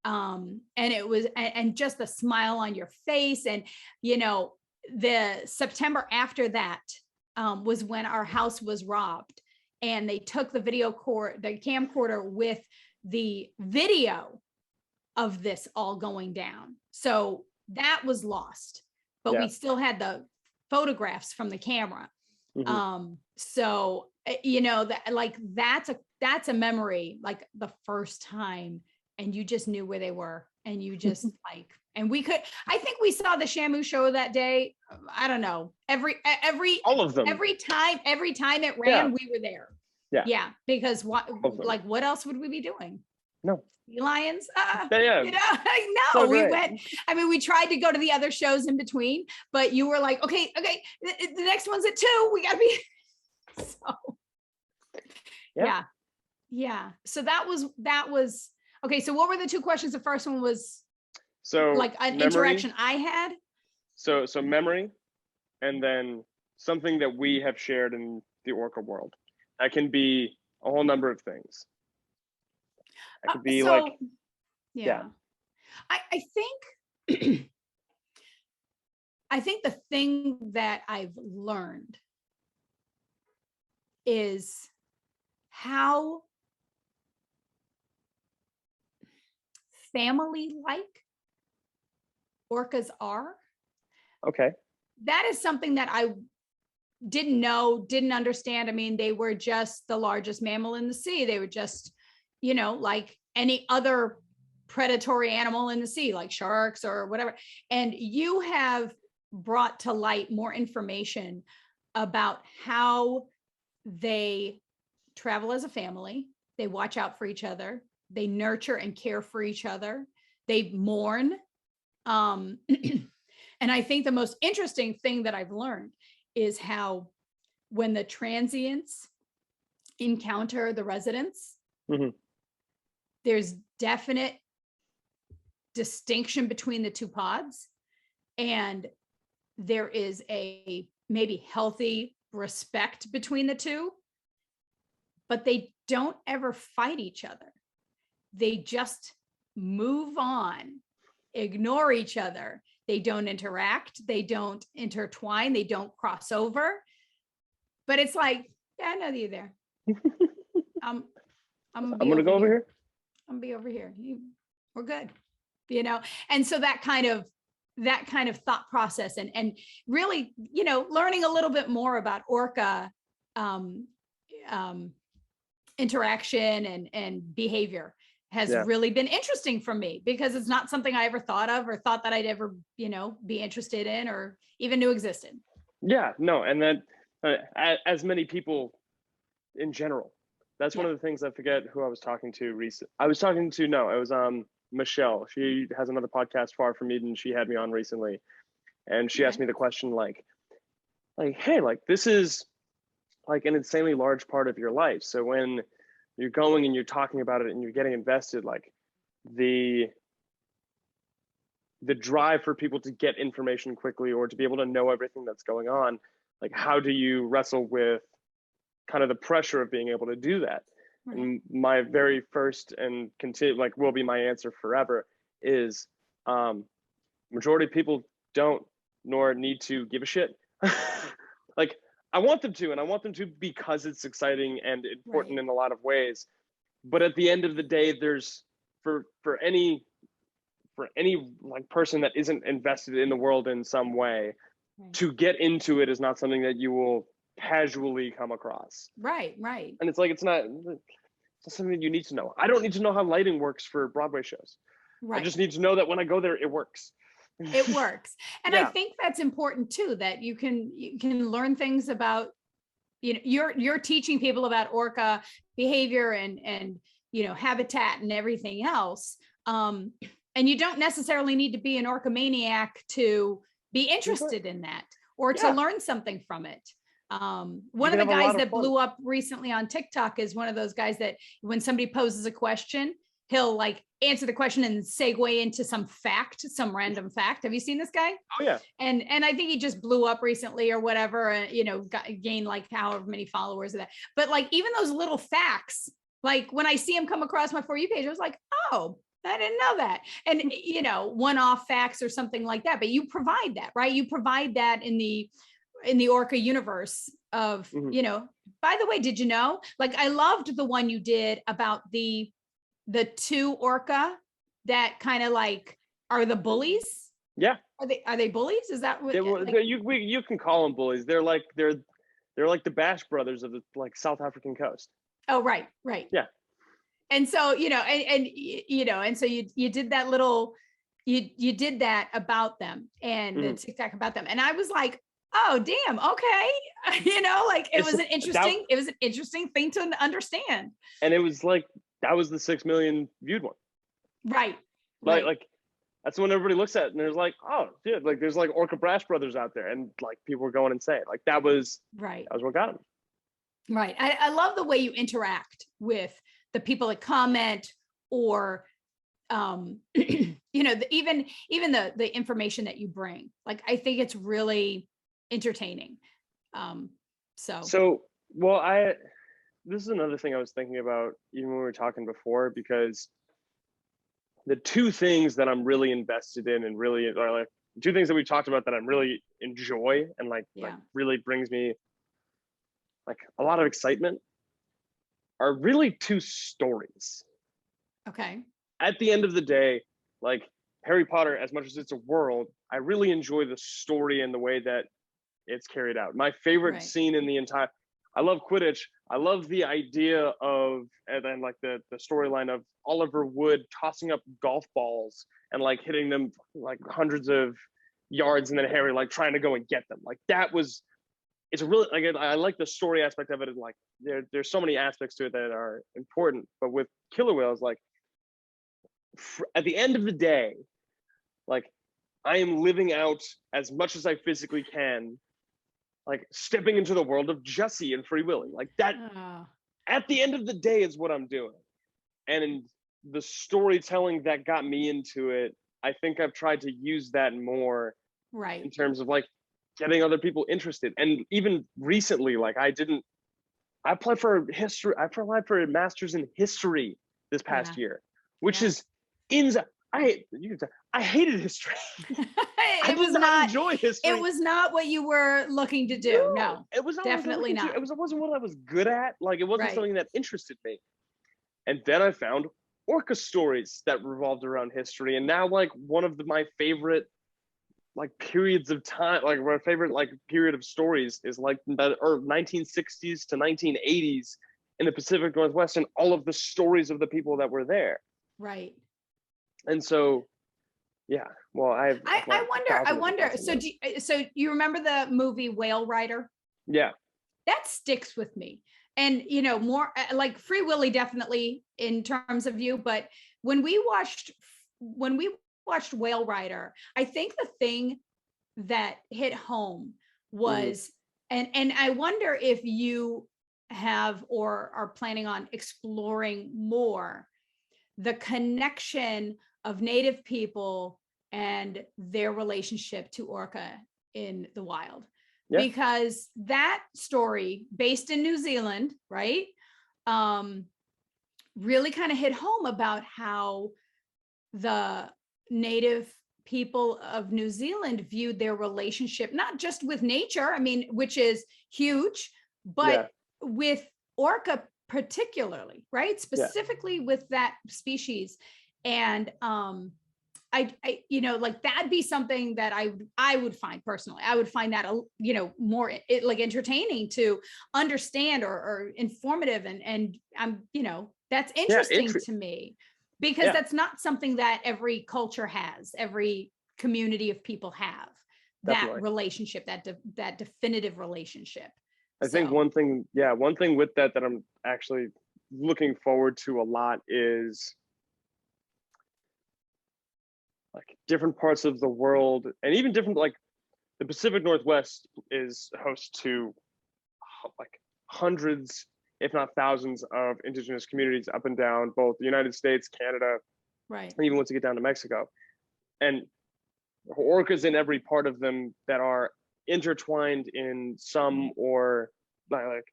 And it was, and just the smile on your face. And, you know, the September after that was when our house was robbed, and they took the the camcorder with the video of this all going down. So that was lost, but we still had the photographs from the camera. So, you know, that like, that's a memory, like the first time, and you just knew where they were, and you just like, and I think we saw the Shamu show that day. I don't know, all of them, every time it ran, we were there. Yeah. Because what else would we be doing? No. Sea lions. Yeah. You know, no, we went. I mean, we tried to go to the other shows in between, but you were like, okay, the next one's at 2. We gotta be. So. Yeah. So that was okay. So what were the 2 questions? The first one was like an interaction I had. So memory, and then something that we have shared in the Orca world. That can be a whole number of things. It could be I think I think the thing that I've learned is how family-like orcas are. Okay. That is something that I didn't know, didn't understand. I mean, they were just the largest mammal in the sea. They were just, you know, like any other predatory animal in the sea, like sharks or whatever. And you have brought to light more information about how they travel as a family. They watch out for each other. They nurture and care for each other. They mourn. And I think the most interesting thing that I've learned is how when the transients encounter the residents, there's definite distinction between the 2 pods, and there is a maybe healthy respect between the 2, but they don't ever fight each other. They just move on, ignore each other. They don't interact. They don't intertwine. They don't cross over. But it's like, yeah, I know you're there. I'm gonna go over here. I'm gonna be over here. We're good, you know. And so that kind of thought process, and really, you know, learning a little bit more about orca interaction and behavior has really been interesting for me, because it's not something I ever thought of or thought that I'd ever, you know, be interested in or even knew existed. Yeah, no. And then as many people in general, that's one of the things. I forget who I was talking to recently. It was Michelle. She has another podcast, Far From Eden. She had me on recently, and she asked me the question like, hey, like, this is like an insanely large part of your life. So when you're going and you're talking about it and you're getting invested, like the drive for people to get information quickly or to be able to know everything that's going on, like, how do you wrestle with kind of the pressure of being able to do that? Right. And my very first and continue, like, will be my answer forever is majority of people don't nor need to give a shit. Like, I want them to, and I want them to because it's exciting and important in a lot of ways. But at the end of the day, there's for any like person that isn't invested in the world in some way, to get into it is not something that you will casually come across. Right. And it's like, it's not something that you need to know. I don't need to know how lighting works for Broadway shows. Right. I just need to know that when I go there, it works. It works. And I think that's important too, that you can learn things about, you know, you're teaching people about orca behavior and you know, habitat and everything else. And you don't necessarily need to be an orca maniac to be interested in that or to learn something from it. One of the guys that blew up recently on TikTok is one of those guys that when somebody poses a question, he'll like answer the question and segue into some fact, some random fact. Have you seen this guy? Oh yeah. And I think he just blew up recently or whatever, you know, gained like however many followers of that. But like even those little facts, like when I see him come across my For You page, I was like, oh, I didn't know that. And, you know, one-off facts or something like that, but you provide that, right? You provide that in the Orca universe of, you know, by the way, did you know, like, I loved the one you did about the two orca that kind of like are the bullies. Yeah. Are they bullies? Is that what like, you can call them bullies. They're like the Bash brothers of the like South African coast. oh, right. Yeah. And so, you know, and you know, and so you did that little, you did that about them and the TikTok about them. And I was like, oh, damn. Okay. You know, like it was an interesting thing to understand. And it was like, that was the 6 million viewed one. Right. Like that's when everybody looks at it and there's like, oh, dude, like there's like Orca Brash brothers out there. And like people were going insane. Like that was what got them. Right. I love the way you interact with the people that comment or, you know, even the information that you bring. Like, I think it's really entertaining. Well, this is another thing I was thinking about even when we were talking before, because the two things that I'm really invested in and really are like two things that we talked about that I really enjoy and like really brings me like a lot of excitement are really two stories. Okay. At the end of the day, like Harry Potter, as much as it's a world, I really enjoy the story and the way that it's carried out. My favorite scene in the entire, I love Quidditch. I love the idea of, and then like the storyline of Oliver Wood tossing up golf balls and like hitting them like hundreds of yards, and then Harry like trying to go and get them. Like that was, it's a really, like, I like the story aspect of it. And like there's so many aspects to it that are important. But with Killer Whales, like at the end of the day, like I am living out as much as I physically can, like stepping into the world of Jussie and Free Willy. Like that at the end of the day is what I'm doing. And the storytelling that got me into it, I think I've tried to use that more in terms of like getting other people interested. And even recently, like I applied for a master's in history this past year, which is I hated history. I did not enjoy history. It was not what you were looking to do. No, it was not definitely not. It wasn't what I was good at. Like it wasn't something that interested me. And then I found Orca stories that revolved around history. And now like one of my favorite like periods of time, like my favorite like period of stories is like the 1960s to 1980s in the Pacific Northwest, and all of the stories of the people that were there. Right. And so, yeah. Well, I wonder. So you remember the movie Whale Rider? Yeah. That sticks with me. And you know, more like Free Willy definitely in terms of you, but when we watched Whale Rider, I think the thing that hit home was, and I wonder if you have or are planning on exploring more the connection of Native people and their relationship to orca in the wild. Because that story based in New Zealand, right? Really kind of hit home about how the Native people of New Zealand viewed their relationship, not just with nature, I mean, which is huge, but with orca particularly, right? Specifically with that species. And I you know, like that'd be something that I would find personally, I would find that, you know, more like entertaining to understand or informative. And I'm, you know, that's interesting to me, because that's not something that every culture has, every community of people have that relationship, that definitive relationship. I think one thing with that I'm actually looking forward to a lot is like different parts of the world, and even different, like the Pacific Northwest is host to like hundreds, if not thousands of indigenous communities up and down both the United States, Canada, Right. and even once you get down to Mexico. And orcas in every part of them that are intertwined in some or like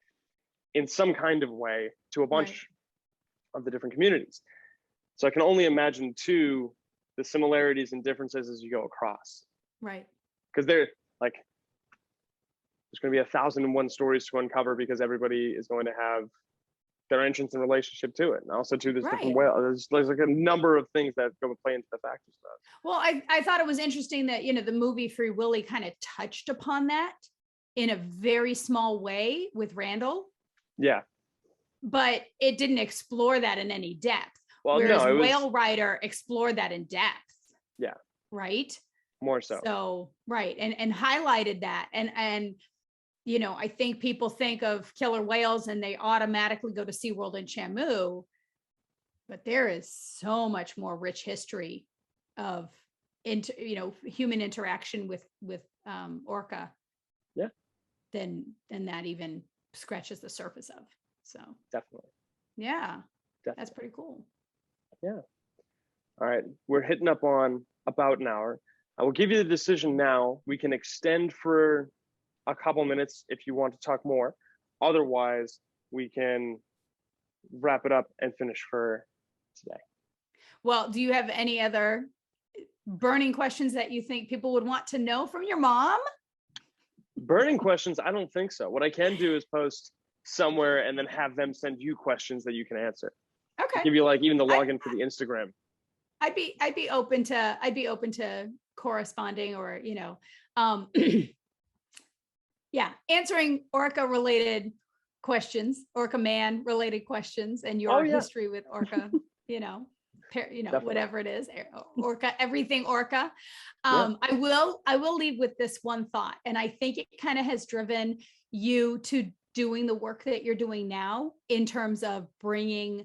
in some kind of way to a bunch of the different communities. So I can only imagine too the similarities and differences as you go across. Right. Because they're like, there's going to be 1,001 stories to uncover because everybody is going to have their entrance and relationship to it. And also too, there's different whales. There's like a number of things that go play into the factors of that. Well, I thought it was interesting that, you know, the movie Free Willy kind of touched upon that in a very small way with Randall. Yeah. But it didn't explore that in any depth. Well, whereas no, Whale Rider explored that in depth. Yeah. Right. More so. So, right. And highlighted that. And, you know, I think people think of killer whales and they automatically go to SeaWorld and Shamu, but there is so much more rich history of, human interaction with orca. Yeah. Than that even scratches the surface of. So definitely. Yeah. Definitely. That's pretty cool. Yeah. All right. We're hitting up on about an hour. I will give you the decision now. We can extend for a couple minutes if you want to talk more. Otherwise, we can wrap it up and finish for today. Well, do you have any other burning questions that you think people would want to know from your mom? Burning questions? I don't think so. What I can do is post somewhere and then have them send you questions that you can answer. Okay. Give you like even the login for the Instagram. I'd be open to corresponding or, yeah, answering orca related questions, Orca Man related questions, and your history with orca, whatever it is, orca, everything orca. I will leave with this one thought, and I think it kind of has driven you to doing the work that you're doing now in terms of bringing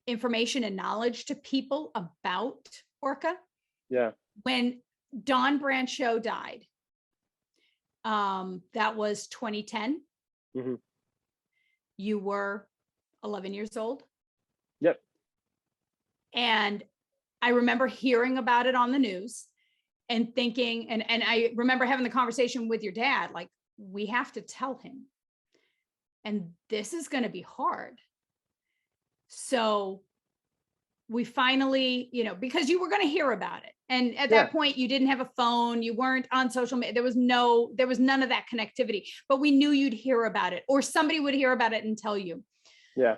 information and knowledge to people about orca. Yeah. When Don Brancheau died, that was 2010. Mm-hmm. You were 11 years old. Yep. And I remember hearing about it on the news and thinking, and I remember having the conversation with your dad, like, we have to tell him. And this is going to be hard. So we finally, because you were going to hear about it. And at that point, you didn't have a phone. You weren't on social media. There was none of that connectivity, but we knew you'd hear about it or somebody would hear about it and tell you. Yeah.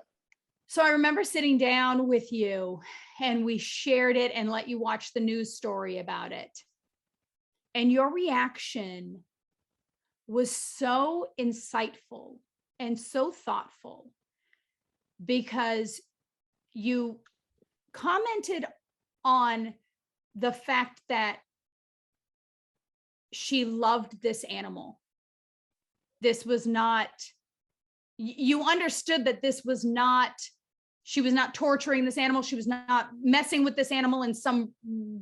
So I remember sitting down with you and we shared it and let you watch the news story about it. And your reaction was so insightful and so thoughtful because you commented on the fact that she loved this animal. This was not, you understood that this was not, she was not torturing this animal. She was not messing with this animal in some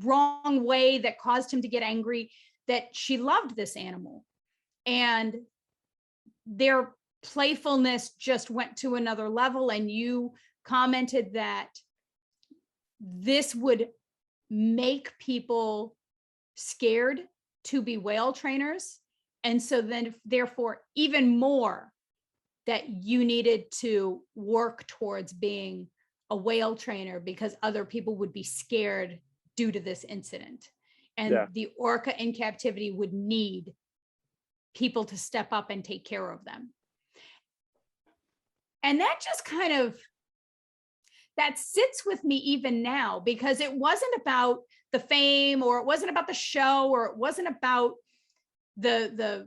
wrong way that caused him to get angry, that she loved this animal. And their playfulness just went to another level. And you commented that this would make people scared to be whale trainers. And so then therefore even more that you needed to work towards being a whale trainer because other people would be scared due to this incident. And the orca in captivity would need people to step up and take care of them. And that just kind of, that sits with me even now, because it wasn't about the fame, or it wasn't about the show, or it wasn't about the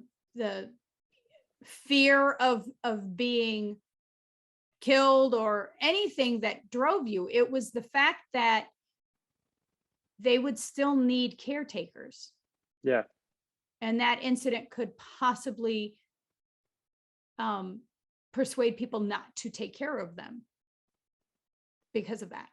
fear of being killed or anything that drove you. It was the fact that they would still need caretakers. Yeah. And that incident could possibly persuade people not to take care of them because of that.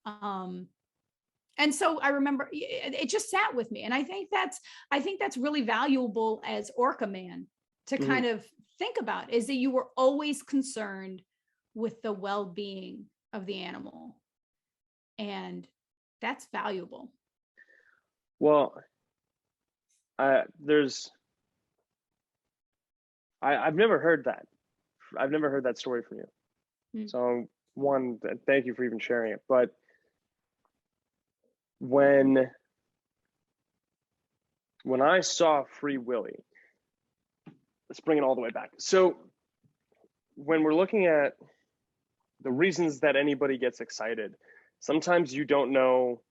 And so I remember it just sat with me. And I think that's really valuable as Orca Man to kind of think about, is that you were always concerned with the well-being of the animal. And that's valuable. Well, I've never heard that. I've never heard that story from you. So one, thank you for even sharing it. But when I saw Free Willy, let's bring it all the way back. So when we're looking at the reasons that anybody gets excited, sometimes you don't know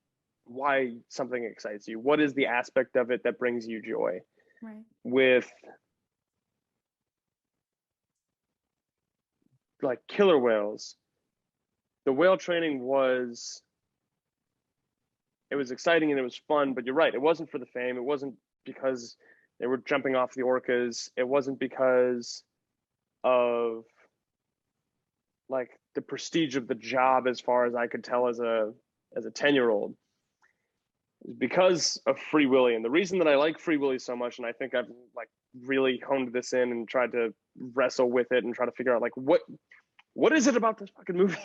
why something excites you. What is the aspect of it that brings you joy? Right. With like killer whales, the whale training was exciting and it was fun, but you're right, it wasn't for the fame. It wasn't because they were jumping off the orcas. It wasn't because of like the prestige of the job, as far as I could tell as a 10-year-old. Because of Free Willy. And the reason that I like Free Willy so much, and I think I've like really honed this in and tried to wrestle with it and try to figure out like what is it about this fucking movie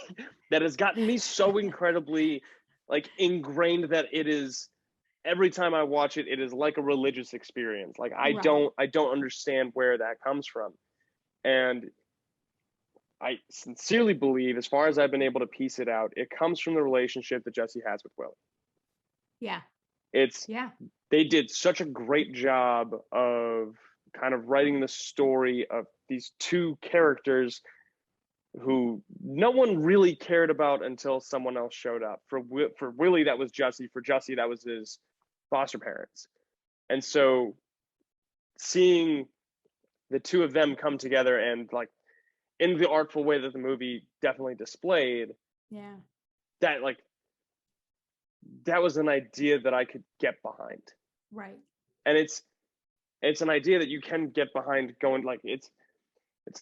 that has gotten me so incredibly like ingrained that it is, every time I watch it, it is like a religious experience. Like I don't understand where that comes from. And I sincerely believe, as far as I've been able to piece it out, it comes from the relationship that Jesse has with Willie. Yeah. They did such a great job of kind of writing the story of these two characters who no one really cared about until someone else showed up. For Willie, that was Jesse. For Jesse, that was his foster parents. And so seeing the two of them come together and like in the artful way that the movie definitely displayed, that like that was an idea that I could get behind. Right. And it's an idea that you can get behind, going like it's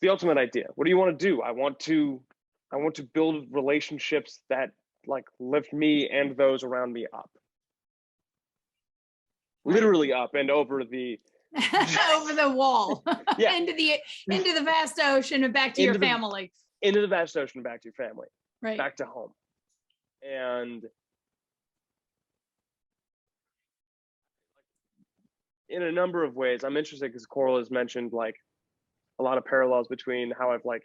the ultimate idea. What do you want to do? I want to build relationships that like lift me and those around me up. Right. Literally up and over the over the wall. Yeah. into the vast ocean and back to your family. Into the vast ocean and back to your family. Right. Back to home. And in a number of ways, I'm interested because Coral has mentioned like a lot of parallels between how I've like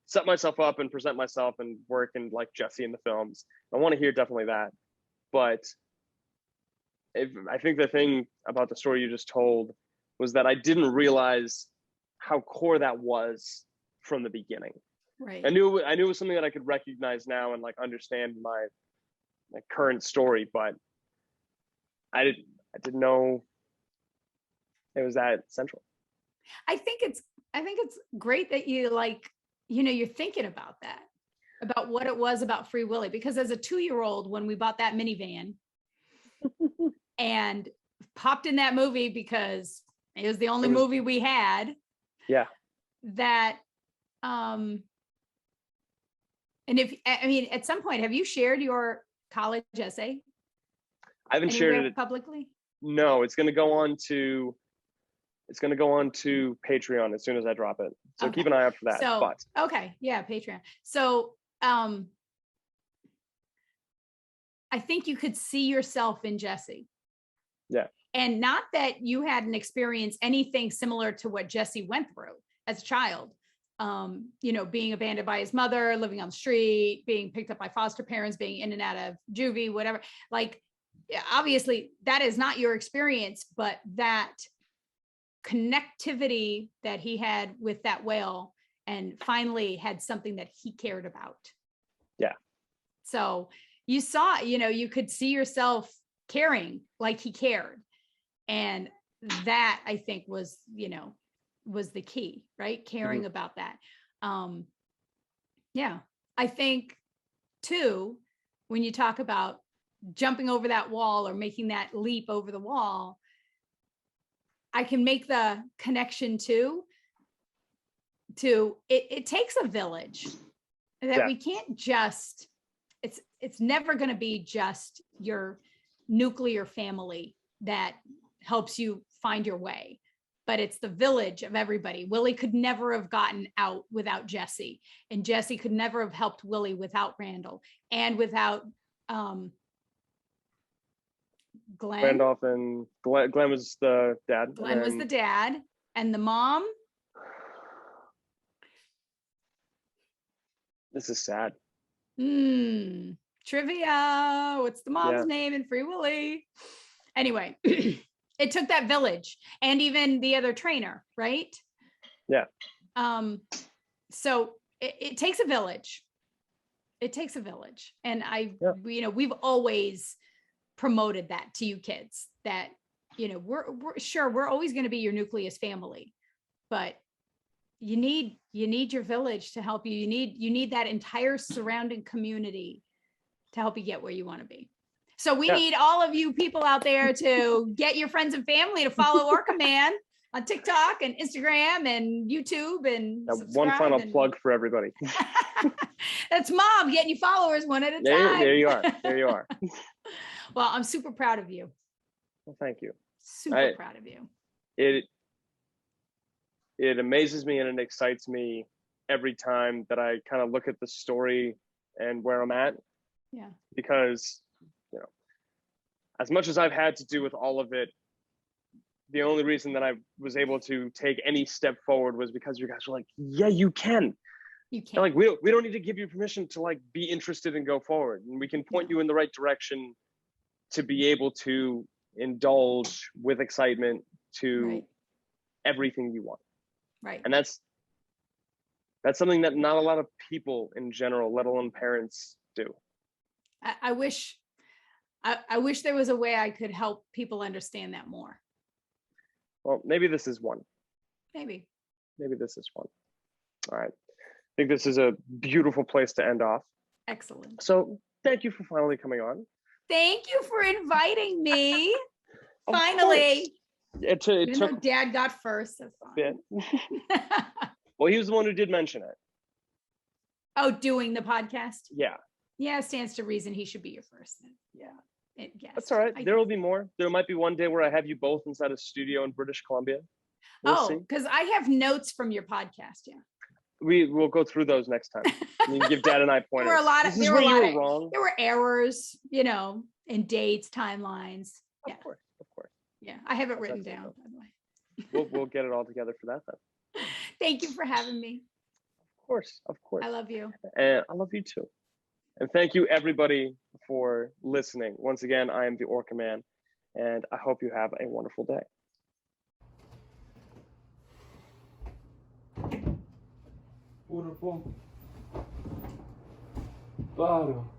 set myself up and present myself and work and like Jesse in the films. I want to hear definitely that. But I think the thing about the story you just told was that I didn't realize how core that was from the beginning. Right. I knew it was something that I could recognize now and like understand my current story, but I didn't know it was that central. I think it's great that you like, you're thinking about that, about what it was about Free Willy, because as a 2-year-old, when we bought that minivan and popped in that movie because it was the only movie we had. Yeah. That, and at some point, have you shared your college essay? I haven't shared it publicly. No, it's going to go on to Patreon as soon as I drop it. So okay. Keep an eye out for that. So, okay. Yeah. Patreon. So, I think you could see yourself in Jesse. Yeah. And not that you hadn't experienced anything similar to what Jesse went through as a child. Being abandoned by his mother, living on the street, being picked up by foster parents, being in and out of juvie, whatever. Like, obviously that is not your experience, but that connectivity that he had with that whale and finally had something that he cared about. Yeah. So you saw, you could see yourself caring like he cared. And that I think was the key, right? Caring about that. Yeah. I think too, when you talk about jumping over that wall or making that leap over the wall, I can make the connection to it takes a village, that we can't just, it's never going to be just your nuclear family that helps you find your way. but it's the village of everybody. Willie could never have gotten out without Jesse, and Jesse could never have helped Willie without Randall, and without Glenn. Randolph and Glenn was the dad. Glenn was the dad, and the mom. This is sad. Trivia. What's the mom's name in Free Willy? Anyway, it took that village, and even the other trainer, right? Yeah. So it takes a village. It takes a village, and we've always promoted that to you kids, that we're always going to be your nucleus family, but you need your village to help you. You need that entire surrounding community to help you get where you want to be. So we need all of you people out there to get your friends and family to follow Orca Man on TikTok and Instagram and YouTube, and one final plug for everybody. That's Mom getting you followers one at a time. There you are. There you are. Well, I'm super proud of you. Well, thank you. Super proud of you. It amazes me and it excites me every time that I kind of look at the story and where I'm at. Yeah. Because, as much as I've had to do with all of it, the only reason that I was able to take any step forward was because you guys were like, yeah, you can. You can. And like, we don't need to give you permission to like be interested and go forward. And we can point you in the right direction to be able to indulge with excitement to everything you want. Right. And that's something that not a lot of people in general, let alone parents, do. I wish there was a way I could help people understand that more. Well, maybe this is one. Maybe this is one. All right. I think this is a beautiful place to end off. Excellent. So thank you for finally coming on. Thank you for inviting me. Finally. It Even took. though Dad got first. That's fine. Well, he was the one who did mention it. Oh, doing the podcast? Yeah. Yeah, it stands to reason he should be your first. Yeah. That's all right. There will be more. There might be one day where I have you both inside a studio in British Columbia. We'll because I have notes from your podcast. Yeah. We will go through those next time. You can give Dad and I pointers. There were a lot of, you were wrong. There were errors, in dates, timelines. Yeah. Of course. Yeah, I have it written down, by the way. We'll get it all together for that then. Thank you for having me. Of course. I love you. And I love you too. And thank you everybody for listening. Once again, I am the Orca Man, and I hope you have a wonderful day. Puro bom. Claro.